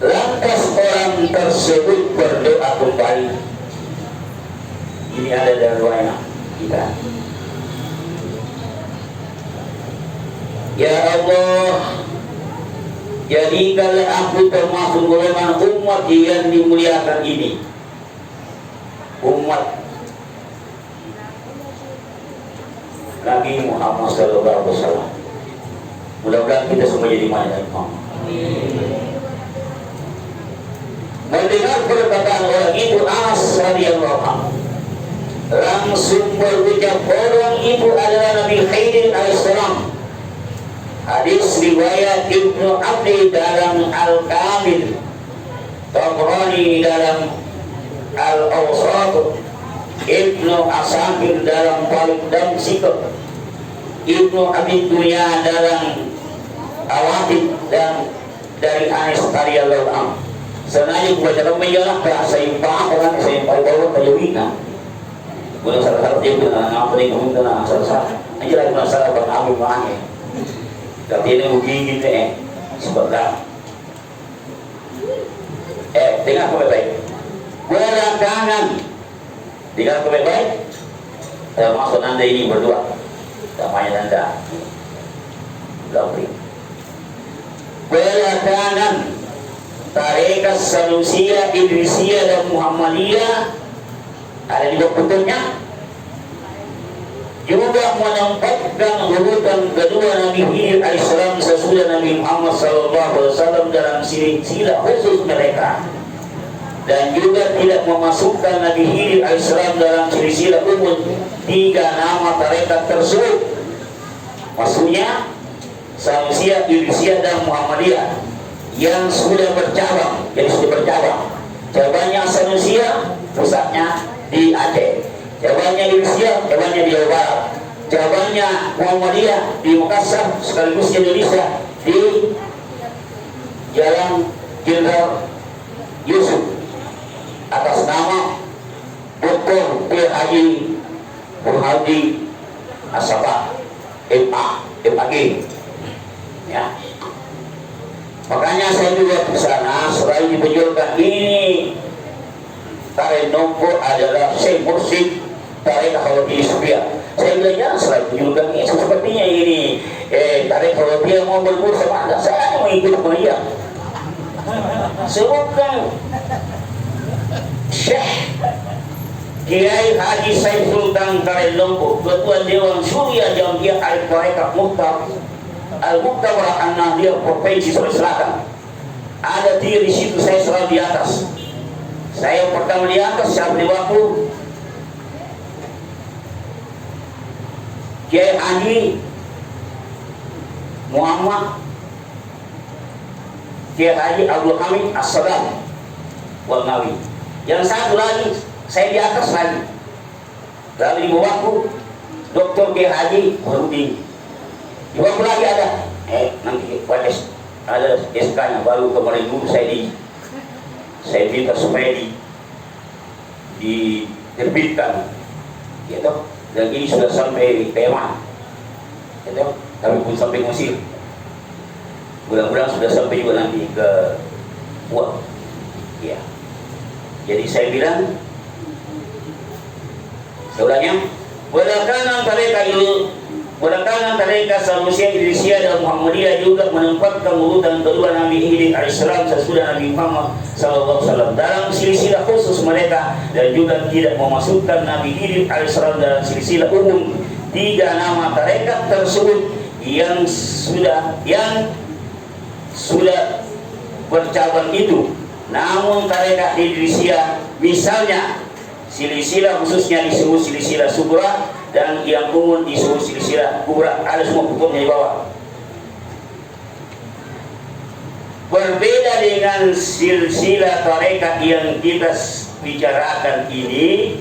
Speaker 2: Lantas orang tersebut berdoa kembali. Ini ada dalam riwayat kita. Ya Allah, jadikanlah aku termasuk golongan umat yang dimuliakan ini. Umat Nabi Muhammad SAW. Mudah-mudahan kita semua jadi mana Muhammad. Mendengar perkataan orang itu, Anas radhiyallahu anhu langsung berucap, orang itu adalah Nabi Khidir alaihissalam. Hadis riwayat Ibnu Abdi dalam Al-Kamil, Tabrani dalam Al-Awsat, Ibnu Asakir dalam Balik dan Sikap, Ibnu Abi Dunya dalam Awatib, dan dari Anas radhiyallahu anhu. Sengaja kebaca menjelaskan bahasa yang orang saya bawa tajwidnya. Boleh salah-salah dia benar apa yang ngomong benar salah-salah. Aja lagi masalah bang mana. Tapi ini begini gitu sebentar. Dengar baik-baik. Belakangan, dengar baik-baik. Termasuk anda ini berdua, namanya anda. Lovely. Belakangan, tarekat Sanusia, Idrisiyah dan Muhammadiyah ada di bentuknya juga menempatkan urutan kedua Nabi Khidir alaihissalam sesudah Nabi Muhammad SAW dalam silsilah khusus mereka, dan juga tidak memasukkan Nabi Khidir alaihissalam dalam silsilah umum tiga nama tarekat tersebut. Maksudnya Sanusia, Idrisiyah dan Muhammadiyah yang sudah bercabang, jadi sudah bercabang. Cabangnya Sanusia pusatnya di Aceh, cabangnya Idrisiyah, cabangnya di Jawa Barat, cabangnya Muhammadiyah di Makassar sekaligus Indonesia di Jalan Jenderal Yusuf atas nama Dr. PH Burhadi Asaba MAG. Ya. Makanya saya juga ke sana selain dibenjolkan ini tarekat nombor adalah Syekh Mursyid tarekat Khawatir Sufiya. Saya bilang ya selain benjolkan ini sepertinya ini tarekat Khawatir mau berguru sama anda, saya hanya mengikuti dia. Sebutkan Syekh Kiai Haji Said Sultan Tarekat Lombok, Ketua Dewan Syuriah Jamiyah Al-Tarekat Al-Muktabarah An-Nahdiyah Provinsi Sulawesi Selatan. Ada tiga di situ, saya selalu di atas. Saya yang pertama di atas, siapa di waktu Kiai Haji Muhammad Kiai Haji Abdul Hamid As-Sadam wal Nawi. Yang satu lagi saya di atas lagi. Lalu di bawahku Dr. Kiai Haji Rudi. Di bawahku lagi ada nanti ada SK-nya baru kemarin dulu saya minta supaya diterbitkan gitu, dan ini sudah sampai Yaman gitu, tapi pun sampai Mesir, mudah-mudahan sudah sampai juga nanti ke Kuwait ya. Jadi saya bilang sebenarnya berdasarkan mereka itu
Speaker 1: Belakangan tarekat Sanusia, Idrisiyah dan Muhammadiyah juga menempatkan urutan kedua Nabi Idris alaihissalam sesudah Nabi Muhammad SAW dalam silsilah khusus mereka, dan juga tidak memasukkan Nabi Idris alaihissalam dalam silsilah umum. Tiga nama tarekat tersebut yang sudah bercabang itu. Namun tarekat Idrisiyah misalnya silsilah khususnya disebut silsilah sughra, dan yang umum disebut silsilah kubra. Ada semua hukumnya di bawah. Berbeda dengan silsilah tarekat yang kita bicarakan ini,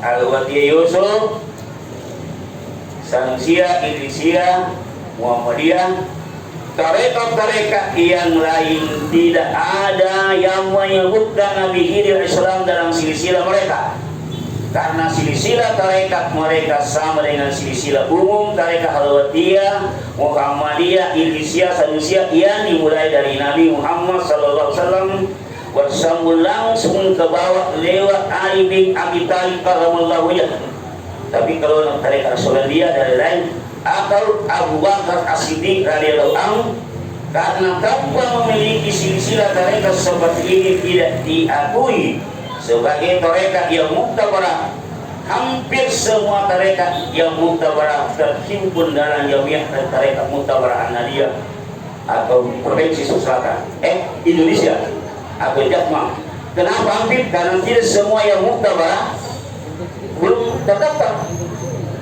Speaker 1: Al-Watiyah Yusuf, Sanusia, Idrisiyah, Muhammadiyah, tarekat-tarekat yang lain tidak ada yang menyebutkan Nabi Idris alaihissalam dalam silsilah mereka, karena silsilah tarekat mereka sama dengan silsilah umum tarekat Al-Watiyah, Muhammadiyah, Idrisiyah, Sanusia yang dimulai dari Nabi Muhammad SAW bersambung langsung ke bawah lewat Ali bin Abi Thalib karramallahu wajhahu. Tapi kalau tarekat Rasulullah dari lain atau Abu Bakar As-Siddiq radhiyallahu anhu, karena tanpa memiliki silsilah tarekat seperti ini tidak diakui sebagai tarekat yang muktabarah. Hampir semua tarekat yang muktabarah terhimpun dalam jamiah tarekat muktabarah An-Nadiyah atau Provinsi Selatan Indonesia atau Jatma. Kenapa hampir? Karena tidak semua yang muktabarah belum terdaftar.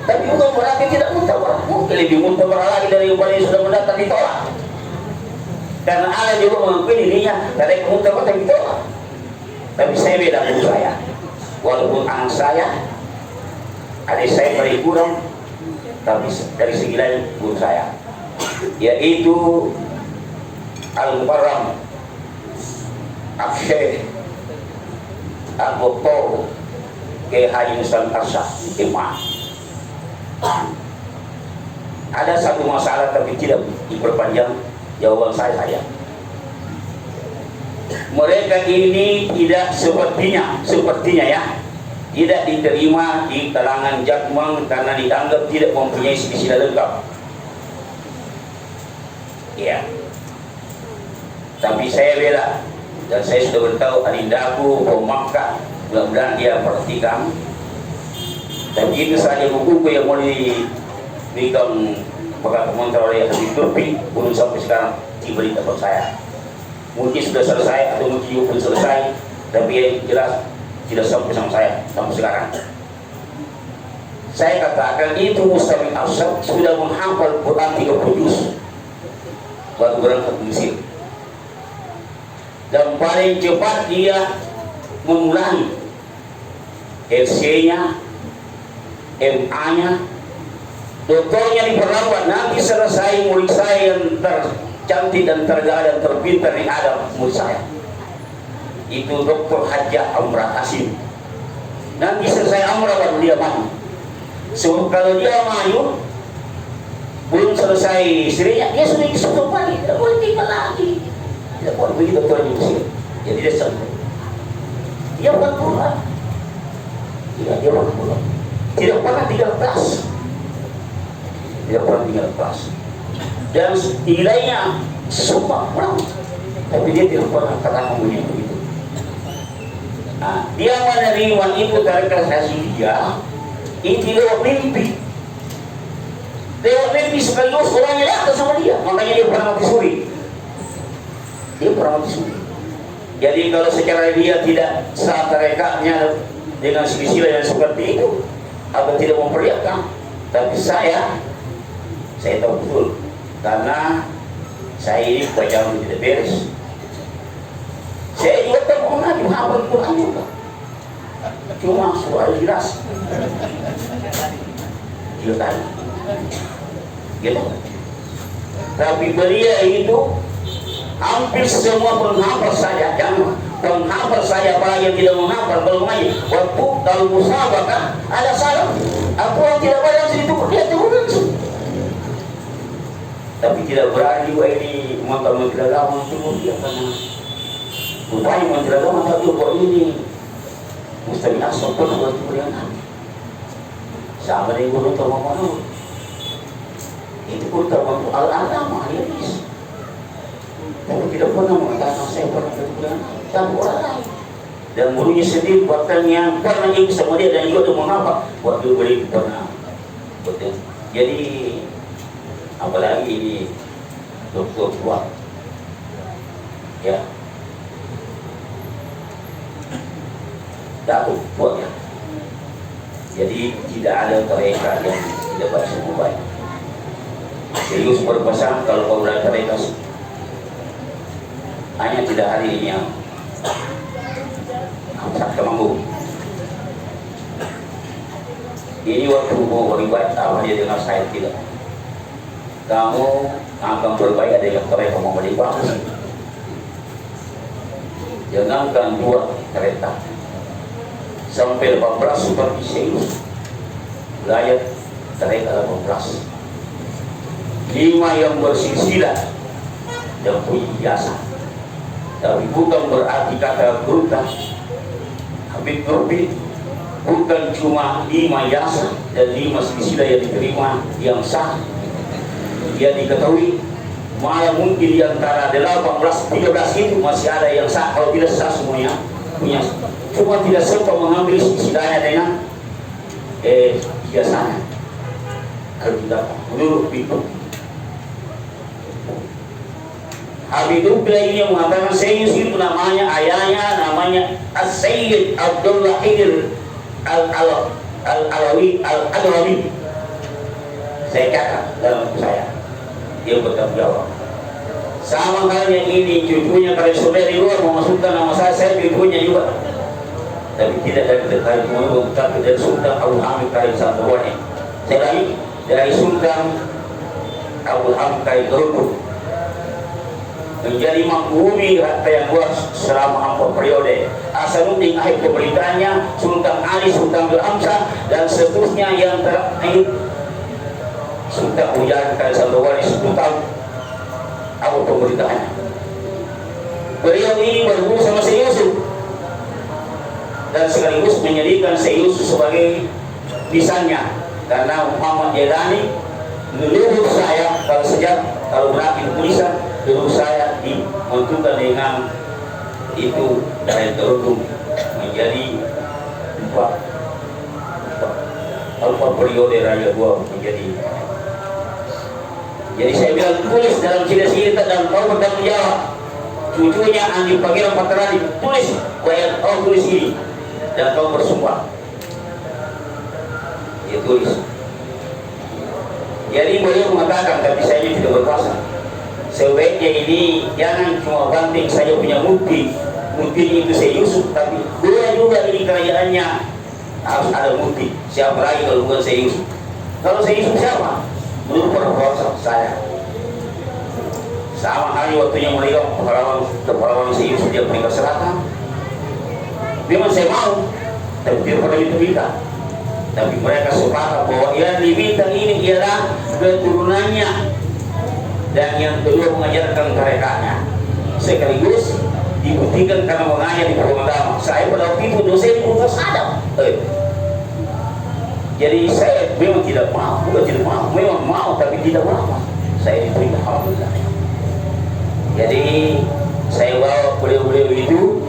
Speaker 1: Tapi bukan berarti tidak muktabarah. Mungkin lebih muktabarah lagi dari yang sudah mendaftar ditolak. Karena ada juga mengakui dirinya tarekat muktabarah tapi ditolak. Tapi saya beda dengan saya. Walaupun anak saya, adik saya paling kurang, tapi dari segi lain guru saya, yaitu Al-Mukarram Akshay Al-Buktor Kiai Haji Muslim Arsyad Imam. Ada satu masalah tapi tidak diperpanjang jawaban saya saja. Mereka ini tidak sepertinya ya, tidak diterima di kalangan Jakmang karena dianggap tidak mempunyai silsilah lengkap. Ya. Tapi saya bela, dan saya sudah beritahu adindaku Makkah, mudah-mudahan dia perhatikan. Dan itu saja buku yang mau diberikan Bapak Komentar oleh Habib Turfi belum sampai sekarang tiba di tempat saya. Mungkin sudah selesai atau mungkin belum selesai, tapi yang jelas tidak sampai sama saya sampai sekarang. Saya katakan itu Mustamid Arsyad sudah menghafal Quran 30 juz baru berangkat ke Mesir, dan paling cepat dia mengulangi FC-nya, MA-nya, doktornya diperlambat. Nanti selesai murid saya yang cantik dan tergala dan terpintar yang ada murid saya itu Dr. Hajjah Amrah Asim. Nanti selesai Amrah baru dia maju. So, kalau dia maju belum selesai istrinya, dia sudah disuruh lagi, tidak boleh tinggal lagi, tidak boleh begitu dokter di Mesir. Jadi dia sampai dia bukan pulang, dia bukan pulang, tidak pernah tinggal kelas, dan nilainya semua kurang, tapi dia tidak pernah katakan begitu. Nah, dia menerima itu dari kasih dia, itu lewat mimpi sekaligus orangnya datang sama dia, makanya dia pernah mati suri. Jadi kalau secara dia tidak sah tarekatnya dengan silsilah yang seperti itu, atau tidak memperlihatkan, tapi saya tahu betul, karena saya ini perjalanan tidak beres. Saya juga tak mau ngaju hafal Quran juga, cuma suara jelas tadi gitu. Tapi beliau itu hampir semua penghafal saja, jangan penghafal saya apalagi yang tidak menghafal. Kalau main waktu kalau musabaqah ada salah, aku yang tidak bayar situ dia langsung. Tapi tidak berani juga ini menteri agama itu dia karena rupanya menteri agama tapi kok ini Mustamid Arsyad pernah buat pemberian sama dengan guru termamanu. itu pun termasuk al-agama ya bis. Tapi tidak pernah mengatakan saya pernah ketemu dengan tamu orang lain. Dan gurunya sendiri bahkan yang pernah ikut sama dia dan juga mengapa waktu beri pernah. Betul. Jadi apalagi ini dokter tua, ya, datuk tua ya. Jadi tidak ada mereka yang tidak baca baik. Serius berpesan kalau kau belajar mereka hanya tidak hari ini yang Temanggung. Ini waktu mau beribadah apa dia dengan saya tidak. Kamu akan berbahaya dengan mereka mau beribadah. Jangankan 2 kereta sampai 18 seperti serius. Layak kereta 18. 5 yang bersilsilah dan punya jasa. Tapi bukan berarti kata berutang. Habib Nurbi bukan cuma 5 jasa dan 5 silsilah yang diterima yang sah. Dia diketahui malah mungkin di antara 18-13 itu masih ada yang sah, kalau tidak sah semuanya punya. Cuma tidak sempat mengambil silsilahnya dengan jasanya. Kalau tidak menurut itu Habib Nurbi ini yang mengatakan Sayyid itu namanya, ayahnya namanya As-Sayyid Abdullah Hidr Al-Alawi Al-Adrawi. Saya kata dalam saya, dia bertanggung jawab. Sama halnya ini cucunya kalau saudara di luar memasukkan nama saya cucunya juga. Tapi tidak dari terkait mengurung, tapi dari Sultan Abu Hamid Karim Santowane. Saya lagi dari Sultan Abu Hamid Karim Santowane menjadi maklumi harta yang luas selama 4 periode. Hasanuddin akhir pemerintahnya, Sultan Ali, Sultan Al-Hamzah dan seterusnya yang terakhir Sultan Ujar Karim Santowane 10 tahun awal pemerintahannya. Beliau ini berguru sama Syekh Yusuf dan sekaligus menjadikan Syekh Yusuf sebagai lisannya, karena Muhammad Jelani leluhur saya kalau berarti tulisan leluhur saya dimentukan dengan itu dari teruntung menjadi 4 periode Raja 2 menjadi. Jadi saya bilang tulis dalam cerita dan kau bertanggung jawab. Cucunya Andi Pangeran Pataradi tulis, kau tulis ini dan kau bersumpah. Dia tulis. Jadi beliau mengatakan, tapi saya ini tidak berkuasa. Sebaiknya ini jangan cuma banting saja punya mukti. Mukti itu Syekh Yusuf, tapi boleh juga ini kerajaannya harus ada mukti. Siapa lagi kalau bukan Syekh Yusuf? Kalau Syekh Yusuf siapa? Menurut perbuatan saya. Sama kali waktunya mereka kepalawan Syekh Yusuf dia pergi ke selatan. Memang saya mau, tapi tidak pernah diminta. Tapi mereka sepakat bahwa yang diminta ini ialah keturunannya dan yang kedua mengajarkan merekanya. Sekaligus dibuktikan karena mengajar di forum agama. Saya pada waktu itu dosen untuk sadar. Jadi saya memang tidak mau, bukan tidak mau, memang mau tapi tidak mau. Saya diterima, alhamdulillah. Jadi saya bawa beliau-beliau itu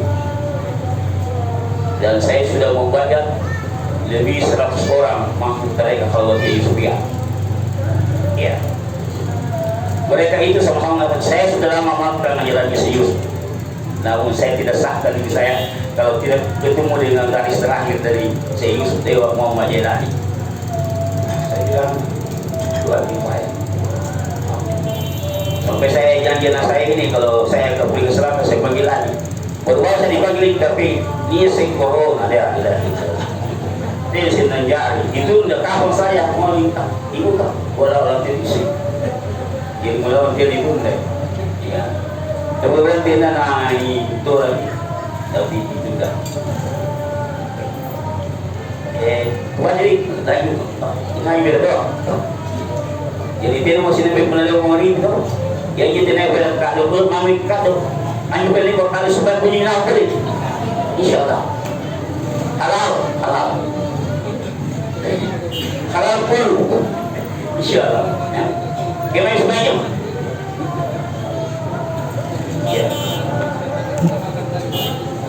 Speaker 1: dan saya sudah membaca lebih 100 orang masuk mereka kalau di Yusufia. Ya. Mereka itu sama-sama mengatakan saya sudah lama melakukan menjalani Syekh Yusuf. Namun saya tidak sahkan diri saya kalau tidak bertemu dengan garis terakhir dari Syekh Yusuf Dewa Muhammad Jelani. Saya bilang luar biasa. Sampai saya janji anak saya ini kalau saya ke Pulau Selatan saya panggil lagi. Baru saya dipanggil tapi dia Syekh Corona dia dia sedang jari. Itu udah kapan saya mau minta ibu tak walau nanti isi. Jadi kalau dia ditunda, ya. Kemudian dia naik itu lagi, tapi itu dah. Jadi lagi naik berdoa. Jadi dia masih naik penelitian mengenai itu. Yang kita naik pada kado, mami kado, hanya beli kali supaya punya nak beli. Insyaallah. Halal. Halal pun, insyaallah. Ya. Gimana semuanya? Iya.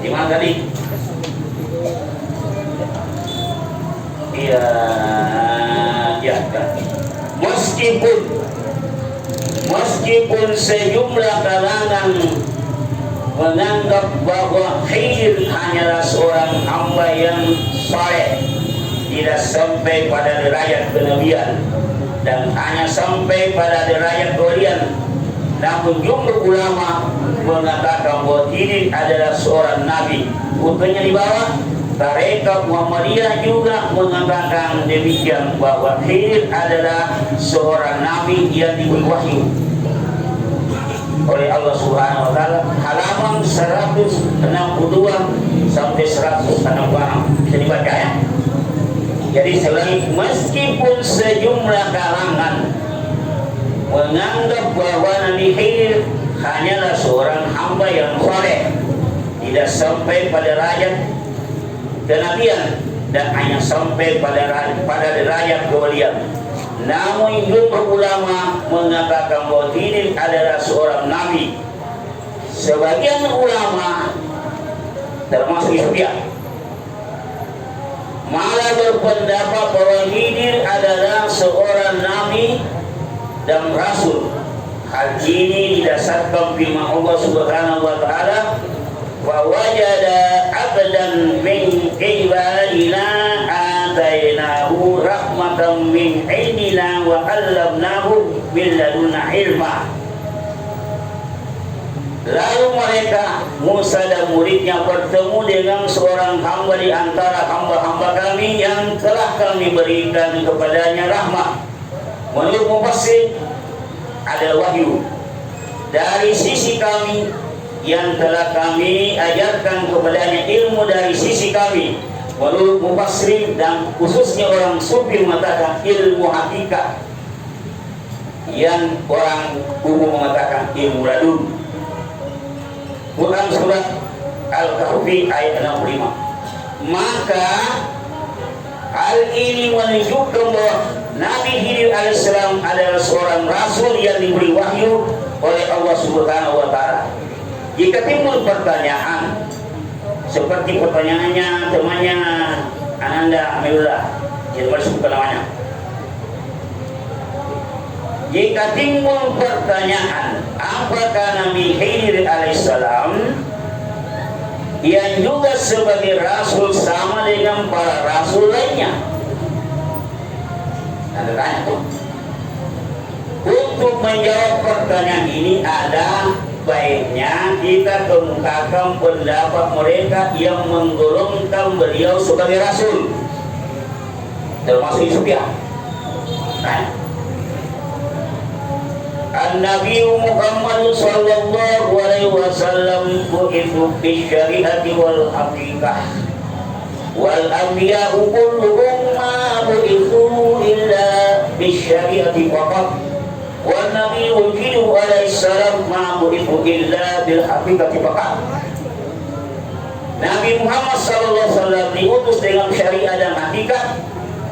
Speaker 1: Di mana tadi? Iya, ya kan. Meskipun sejumlah kalangan menganggap bahwa Khidir hanyalah seorang hamba yang saleh, tidak sampai pada derajat kenabian dan hanya sampai pada derajat kewalian, namun jumhur ulama mengatakan bahwa Khidir adalah seorang nabi. Bukannya di bawah tarekat Muhammadiyah juga mengatakan demikian, bahwa Khidir adalah seorang nabi yang diberi wahyu oleh Allah Subhanahu wa taala. Halaman 162 sampai 166 bisa dibaca ya. Jadi selain meskipun sejumlah kalangan menganggap bahwa Nabi Khidir hanyalah seorang hamba yang saleh, tidak sampai pada derajat kenabian dan hanya sampai pada derajat kewalian, namun jumhur ulama mengatakan bahwa Khidir adalah seorang nabi. Sebagian ulama termasuk Sufyan malah berpendapat bahwa Khidir adalah seorang nabi dan rasul. Hal ini didasarkan firman Allah Subhanahu wa taala, wa wajada abdan min ibadina atainahu rahmatan min indina wa 'allamnahu min ladunna ilma. Lalu mereka, Musa dan muridnya, bertemu dengan seorang hamba di antara hamba-hamba kami yang telah kami berikan kepadanya rahmat. Menurut mufassir adalah wahyu dari sisi kami yang telah kami ajarkan kepadanya ilmu dari sisi kami. Menurut mufassir dan khususnya orang sufi mengatakan ilmu hakikat, yang orang umum mengatakan ilmu ladun. Quran surat Al-Kahfi ayat 65. Maka hal ini menunjukkan bahwa Nabi Khidir alaihissalam adalah seorang rasul yang diberi wahyu oleh Allah Subhanahu wa taala. Jika timbul pertanyaan seperti pertanyaannya temannya Ananda Amirullah, yang disebutkan namanya. Jika timbul pertanyaan apakah Nabi Khidir alaihissalam yang juga sebagai rasul sama dengan para rasul lainnya? Anda tanya tuh. Untuk menjawab pertanyaan ini ada baiknya kita kemukakan pendapat mereka yang menggolongkan beliau sebagai rasul, termasuk Sufyan. An-Nabi Muhammad sallallahu alaihi wasallam bu'ithu bisyari'ati wal haqiqah wal anbiya'u kulluhum ma bu'ithu illa bisyari'ati faqat wan nabiyyu Khidir alaihi salam ma bu'ithu illa bil haqiqati faqat. Nabi Muhammad sallallahu alaihi wasallam diutus dengan syariat dan hakikat,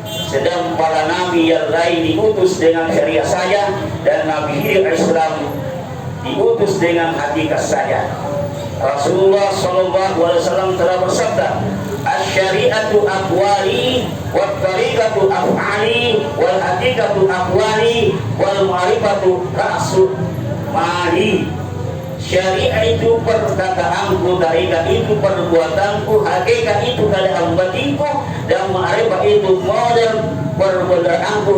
Speaker 1: sedang para nabi yang lain diutus dengan syariat saja, dan Nabi Khidir alaihissalam diutus dengan hakikat saja. Rasulullah sallallahu alaihi wasallam telah bersabda, "Asy-syari'atu aqwali wat tariqatu af'ali wal haqiqatu aqwali wal ma'rifatu ra'su mali." Syariat itu perkataanku, tarikat itu perbuatanku, hakikat itu keadaan batinku, dan ma'rifat itu model perbuatanku.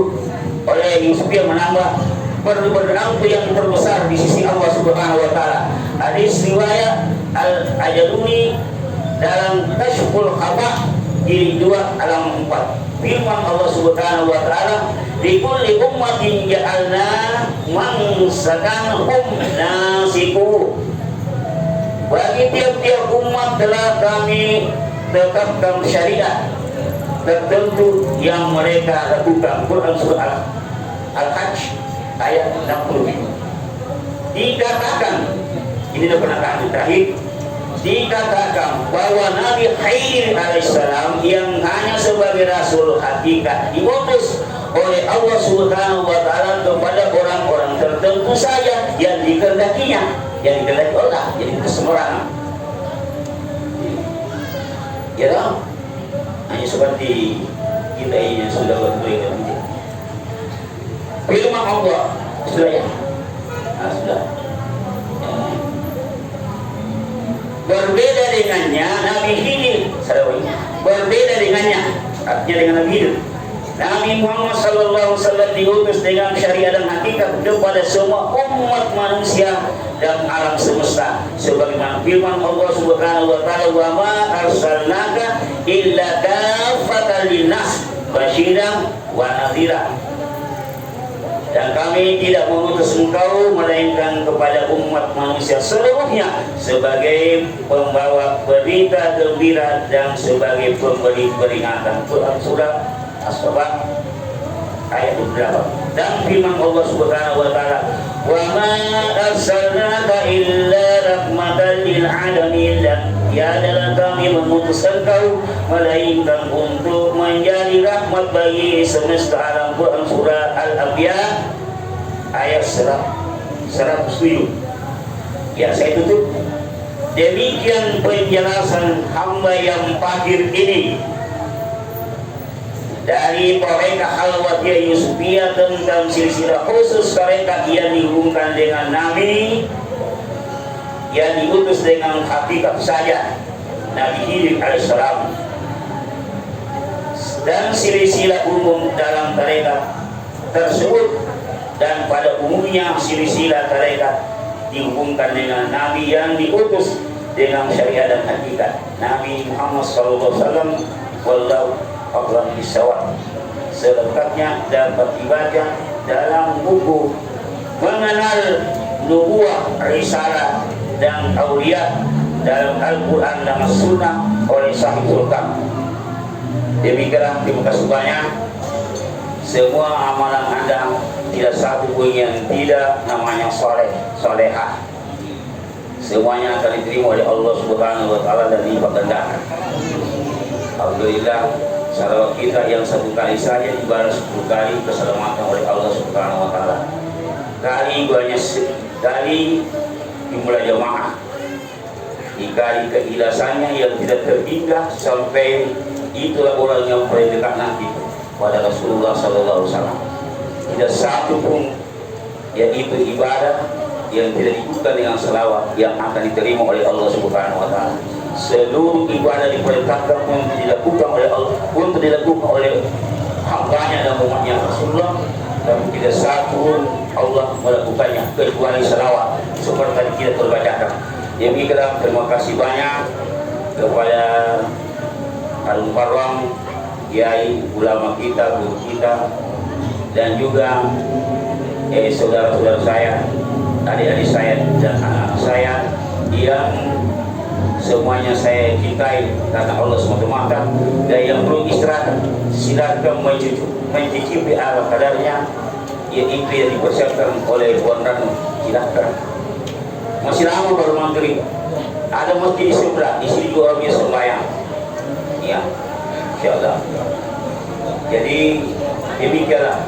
Speaker 1: Oleh Yusuf yang menambah, perbuatanku yang terbesar di sisi Allah Subhanahu wa taala. Hadis riwayat Al-Ajluni dalam Kashful Khafa jilid 2 halaman 4. Firman Allah Subhanahu wa taala, "Li kulli ummatin ja'alna mansakanahum nasiku." Bagi tiap-tiap umat telah kami tetapkan syariat tertentu yang mereka lakukan. Quran surah Al-Hajj ayat 60. Dikatakan, ini adalah penekangan terakhir, dikatakan bahwa Nabi Khidir alaihissalam yang hanya sebagai rasul hakikat diutus oleh Allah Subhanahu wa taala kepada orang-orang tentu saja yang dikehendakinya, yang dikehendaki Allah, jadi kesembarangan. Ya dong, hanya seperti kita ini yang sudah berbeda. Firman Allah sudah ya, nah, sudah. Berbeda dengannya Nabi Khidir, berbeda dengannya, artinya dengan Nabi Khidir. Nabi Muhammad SAW diutus dengan syariat dan hakikat kepada semua umat manusia dan alam semesta. Sebagaimana firman Allah Subhanahu wa taala, "Wa ma arsalnaka illa kaffatan linnas basyiran wa nadhira." Dan kami tidak mengutus engkau melainkan kepada umat manusia seluruhnya sebagai pembawa berita gembira dan sebagai pemberi peringatan. Surah As-Sabah ayat 28. Dan firman Allah Subhanahu wa taala, "Wa ma arsalnaka illa rahmatan lil alamin." Dan tiadalah kami mengutus engkau melainkan untuk menjadi rahmat bagi semesta alam. Quran surah Al-Anbiya ayat 107. Ya, saya tutup. Demikian penjelasan hamba yang fakir ini dari tarekat Al-Wadiyah Yusufiyah tentang silsilah khusus tarekat yang dihubungkan dengan Nabi yang diutus dengan hakikat saja, Nabi Khidir alaihissalam, dan silsilah umum dalam tarekat tersebut. Dan pada umumnya silsilah tarekat dihubungkan dengan Nabi yang diutus dengan syariat dan hakikat, Nabi Muhammad SAW. Wallahu a'lam bishawab. Selengkapnya dapat dibaca dalam buku Mengenal Nubuwah, Risalah dan Auliya dalam Al-Quran dan As-Sunnah oleh Syahid Sultan. Demikianlah, terima kasih banyak. Semua amalan Anda tidak satu pun yang tidak namanya soleh, solehah. Semuanya akan diterima oleh Allah Subhanahu wa taala dan lipat gandakan. Alhamdulillah, salawat kita yang satu kali saja dibalas 10 kali keselamatan oleh Allah Subhanahu wa taala. Kali banyak kali jumlah jamaah, dikali keikhlasannya yang tidak terhingga sampai itulah orang yang paling dekat nanti pada Rasulullah SAW. Tidak satu pun yaitu ibadah yang tidak dibuka dengan selawat yang akan diterima oleh Allah Subhanahu wa taala. Seluruh ibadah diperintahkan untuk dilakukan oleh Allah, untuk dilakukan oleh hambanya dan umatnya Rasulullah, dan tidak satu pun Allah melakukannya kecuali selawat seperti tadi kita terbacakan. Demikianlah, terima kasih banyak kepada Al-Mukarram Kiai, ulama kita, guru kita, dan juga saudara-saudara saya, adik-adik saya dan anak-anak saya yang semuanya saya cintai karena Allah semata-mata. Dan yang belum istirahat silakan mencicipi ala kadarnya yang itu yang dipersiapkan oleh Puan Ranu. Silakan, masih lama baru maghrib, ada masjid di sebelah, di sini juga orang biasa sembahyang ya, insyaallah. Jadi demikianlah